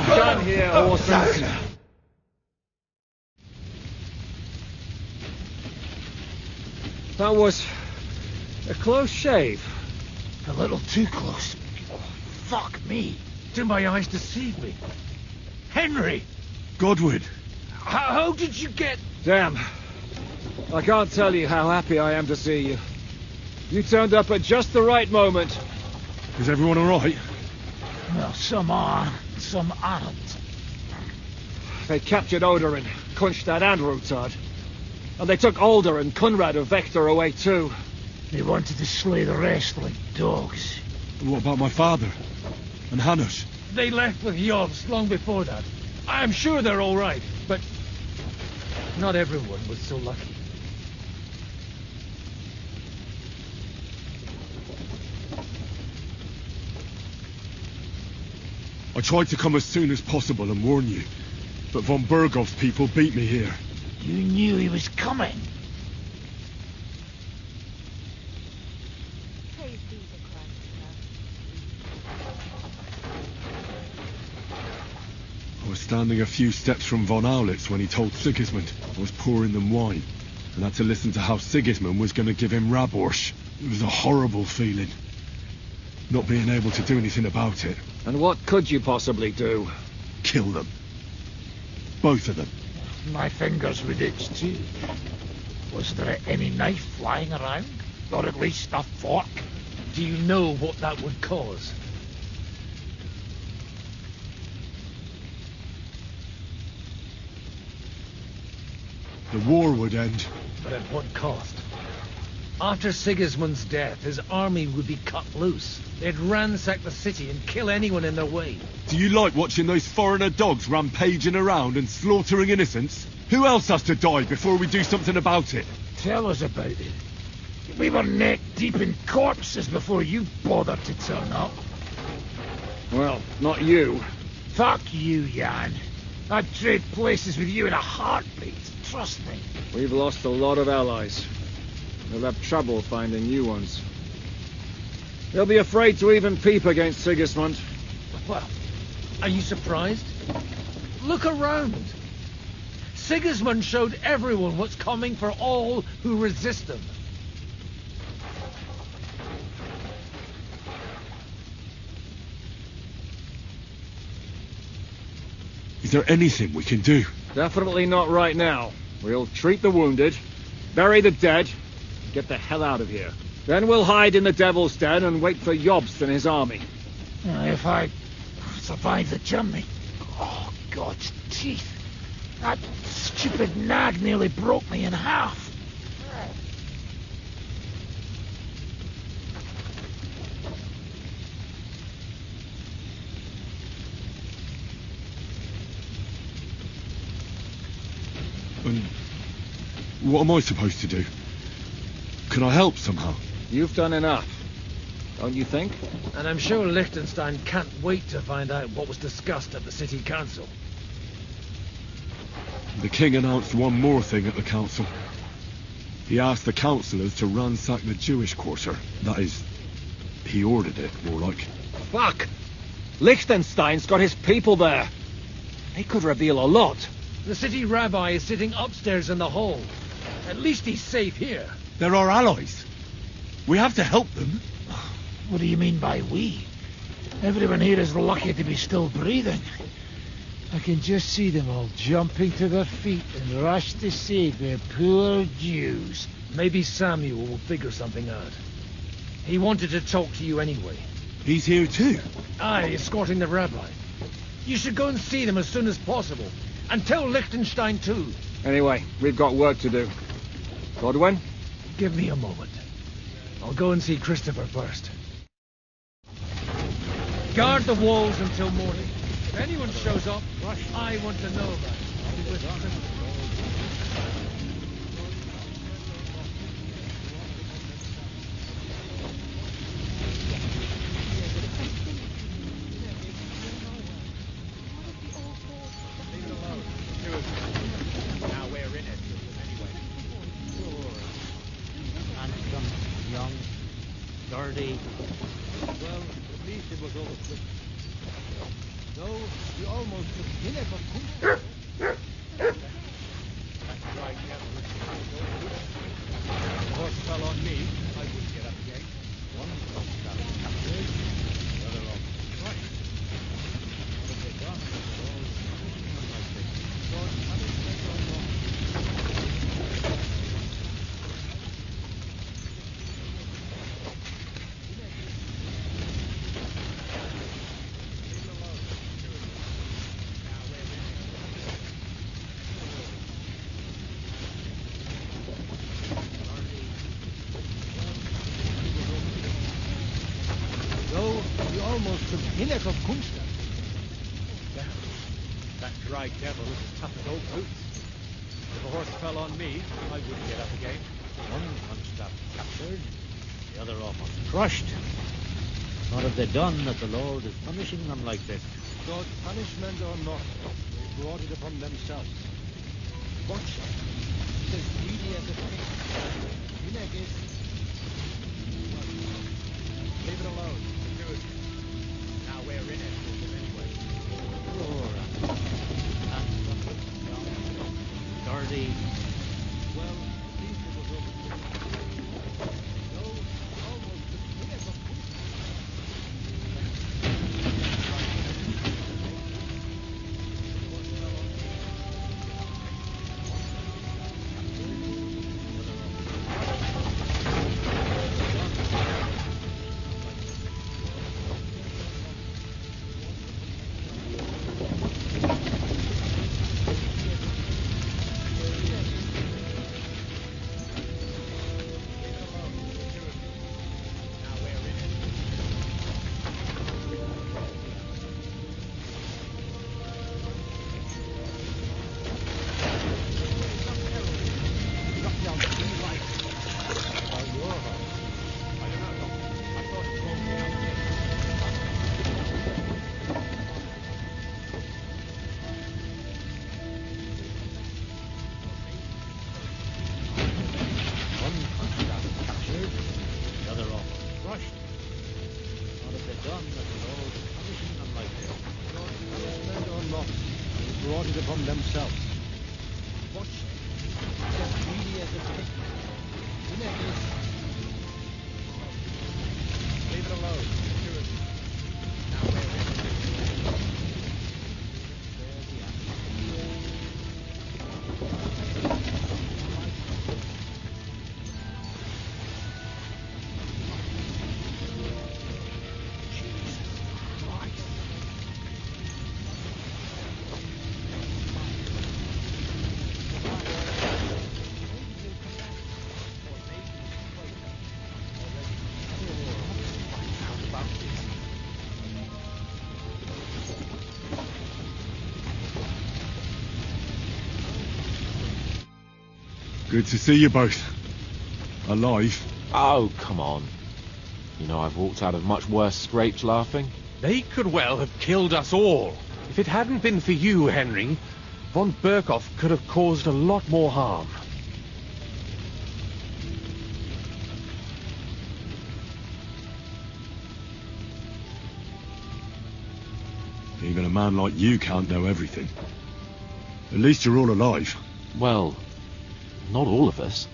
Done here, horses. That was a close shave. A little too close. Oh, fuck me. Do my eyes deceive me? Henry! Godwin! How did you get... Damn. I can't tell you how happy I am to see you. You turned up at just the right moment. Is everyone alright? Well, some are, some aren't. They captured Oder and Kunstad and Rutard. And they took Alder and Conrad of Vector away too. They wanted to slay the rest like dogs. What about my father? And Hanush? They left with Yovs long before that. I'm sure they're all right, but not everyone was so lucky. I tried to come as soon as possible and warn you, but von Bergov's people beat me here. You knew he was coming. I was standing a few steps from von Aulitz when he told Sigismund I was pouring them wine, and had to listen to how Sigismund was going to give him Raborsch. It was a horrible feeling, not being able to do anything about it. And what could you possibly do? Kill them. Both of them. My fingers would itch too. Was there any knife flying around? Or at least a fork? Do you know what that would cause? The war would end. But at what cost? After Sigismund's death, his army would be cut loose. They'd ransack the city and kill anyone in their way. Do you like watching those foreigner dogs rampaging around and slaughtering innocents? Who else has to die before we do something about it? Tell us about it. We were neck deep in corpses before you bothered to turn up. Well, not you. Fuck you, Jan. I'd trade places with you in a heartbeat. Trust me. We've lost a lot of allies. We'll have trouble finding new ones. They'll be afraid to even peep against Sigismund. Well, are you surprised? Look around. Sigismund showed everyone what's coming for all who resist him. Is there anything we can do? Definitely not right now. We'll treat the wounded, bury the dead, and get the hell out of here. Then we'll hide in the Devil's Den and wait for Jobst and his army. If I survive the journey... Oh, God's teeth. That stupid nag nearly broke me in half. And what am I supposed to do? Can I help somehow? You've done enough, don't you think? And I'm sure Liechtenstein can't wait to find out what was discussed at the city council. The king announced one more thing at the council. He asked the councillors to ransack the Jewish quarter. That is, he ordered it, more like. Fuck! Liechtenstein's got his people there. He could reveal a lot. The city rabbi is sitting upstairs in the hall. At least he's safe here. They're our allies. We have to help them. What do you mean by we? Everyone here is lucky to be still breathing. I can just see them all jumping to their feet and rush to save their poor Jews. Maybe Samuel will figure something out. He wanted to talk to you anyway. He's here too? Aye, escorting the rabbi. You should go and see them as soon as possible. And tell Liechtenstein too. Anyway, we've got work to do. Godwin? Give me a moment. I'll go and see Christopher first. Guard the walls until morning. If anyone shows up, I want to know about it. I'll be with Christopher. Now we're in it, anyway. Handsome, young, dirty. Well, at least it was all quick. Though we almost took Hinneck of Kunst. That's right, yeah. The horse fell on me. I wouldn't get up again. One got captured, the other off. Right. What have they done? We almost took Hinneck of Kunst. That dry devil is as tough as old boots. If a horse fell on me, I wouldn't get up again. One Kunstadt captured, the other off crushed. What have they done that the Lord is punishing them like this? God's punishment or not, they brought it upon themselves. Watch them. He's as greedy as a pig. Hinneck is... Leave it alone. Good. Now we're in it with them anyway. Poor handsome, young, dirty. Well, at least it was over. No, almost the Hinneck of brought it upon themselves. Watch them. He's as greedy as a pig. Hinneck is... Leave it alone. Now we're in. There's the answer. Good to see you both. Alive. Oh, come on. You know I've walked out of much worse scrapes laughing. They could well have killed us all. If it hadn't been for you, Henry, von Berkhoff could have caused a lot more harm. Even a man like you can't know everything. At least you're all alive. Well, not all of us.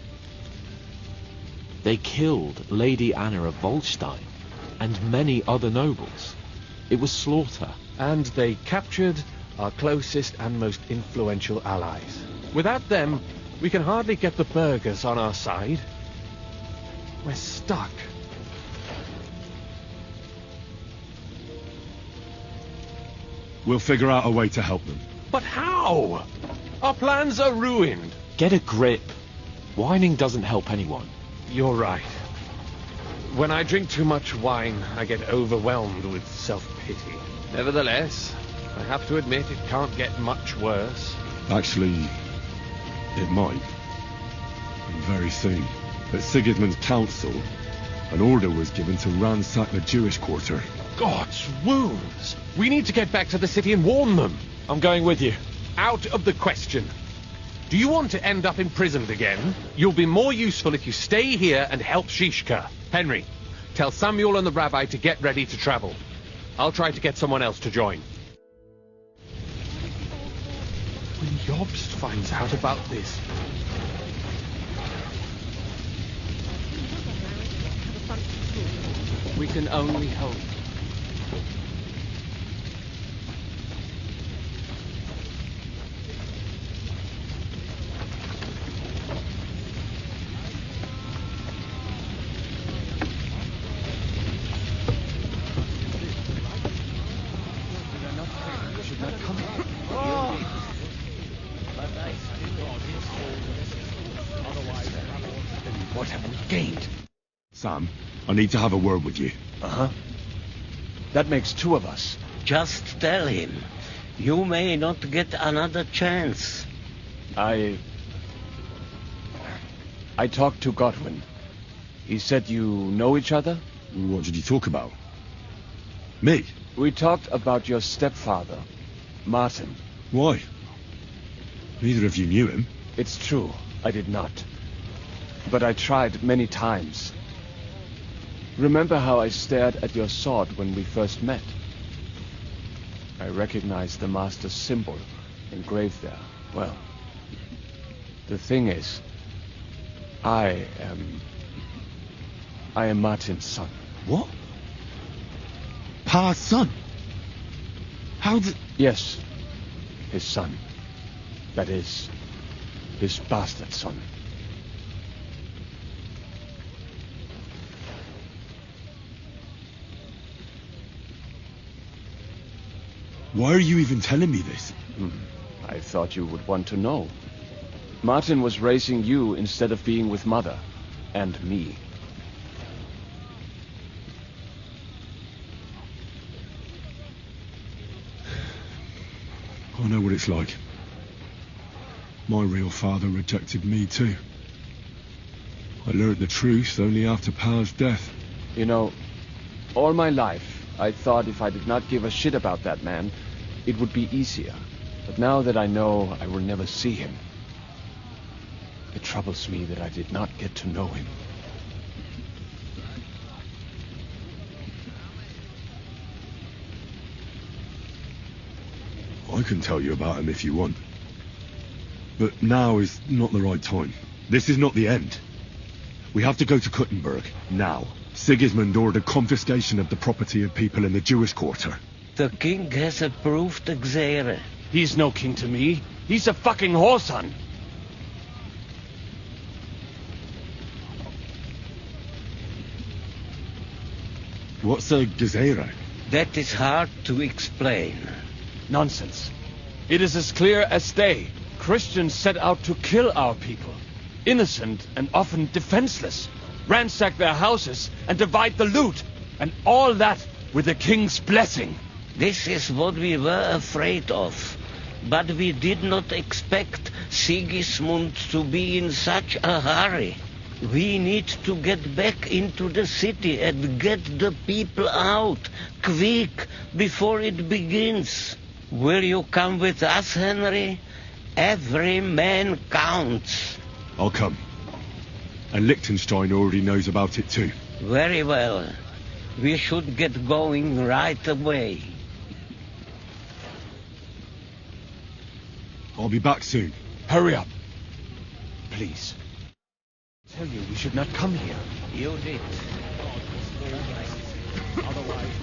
They killed Lady Anna of Volstein and many other nobles. It was slaughter. And they captured our closest and most influential allies. Without them, we can hardly get the burghers on our side. We're stuck. We'll figure out a way to help them. But how? Our plans are ruined. Get a grip. Whining doesn't help anyone. You're right. When I drink too much wine, I get overwhelmed with self-pity. Nevertheless, I have to admit it can't get much worse. Actually, it might. And very soon. At Sigismund's council, an order was given to ransack the Jewish quarter. God's wounds! We need to get back to the city and warn them. I'm going with you. Out of the question. Do you want to end up imprisoned again? You'll be more useful if you stay here and help Shishka. Henry, tell Samuel and the rabbi to get ready to travel. I'll try to get someone else to join. When Jobst finds out about this... We can only hope. What have we gained? Sam, I need to have a word with you. Uh-huh. That makes two of us. Just tell him. You may not get another chance. I talked to Godwin. He said you know each other? What did you talk about? Me? We talked about your stepfather, Martin. Why? Neither of you knew him. It's true, I did not. But I tried many times. Remember how I stared at your sword when we first met? I recognized the Master's symbol engraved there. Well, the thing is, I am Martin's son. What? Pa's son? How did... Yes, his son. That is, his bastard son. Why are you even telling me this? I thought you would want to know. Martin was raising you instead of being with Mother. And me. I know what it's like. My real father rejected me too. I learned the truth only after Pa's death. You know, all my life, I thought if I did not give a shit about that man, it would be easier. But now that I know I will never see him, it troubles me that I did not get to know him. I can tell you about him if you want. But now is not the right time. This is not the end. We have to go to Kuttenberg, now. Sigismund ordered confiscation of the property of people in the Jewish quarter. The king has approved Xere. He's no king to me. He's a fucking whoreson. What's a Gezerah? That is hard to explain. Nonsense. It is as clear as day. Christians set out to kill our people. Innocent and often defenseless. Ransack their houses and divide the loot. And all that with the king's blessing. This is what we were afraid of. But we did not expect Sigismund to be in such a hurry. We need to get back into the city and get the people out, quick, before it begins. Will you come with us, Henry? Every man counts. I'll come. And Liechtenstein already knows about it too. Very well. We should get going right away. I'll be back soon. Hurry up. Please. I tell you, we should not come here. You did. Otherwise,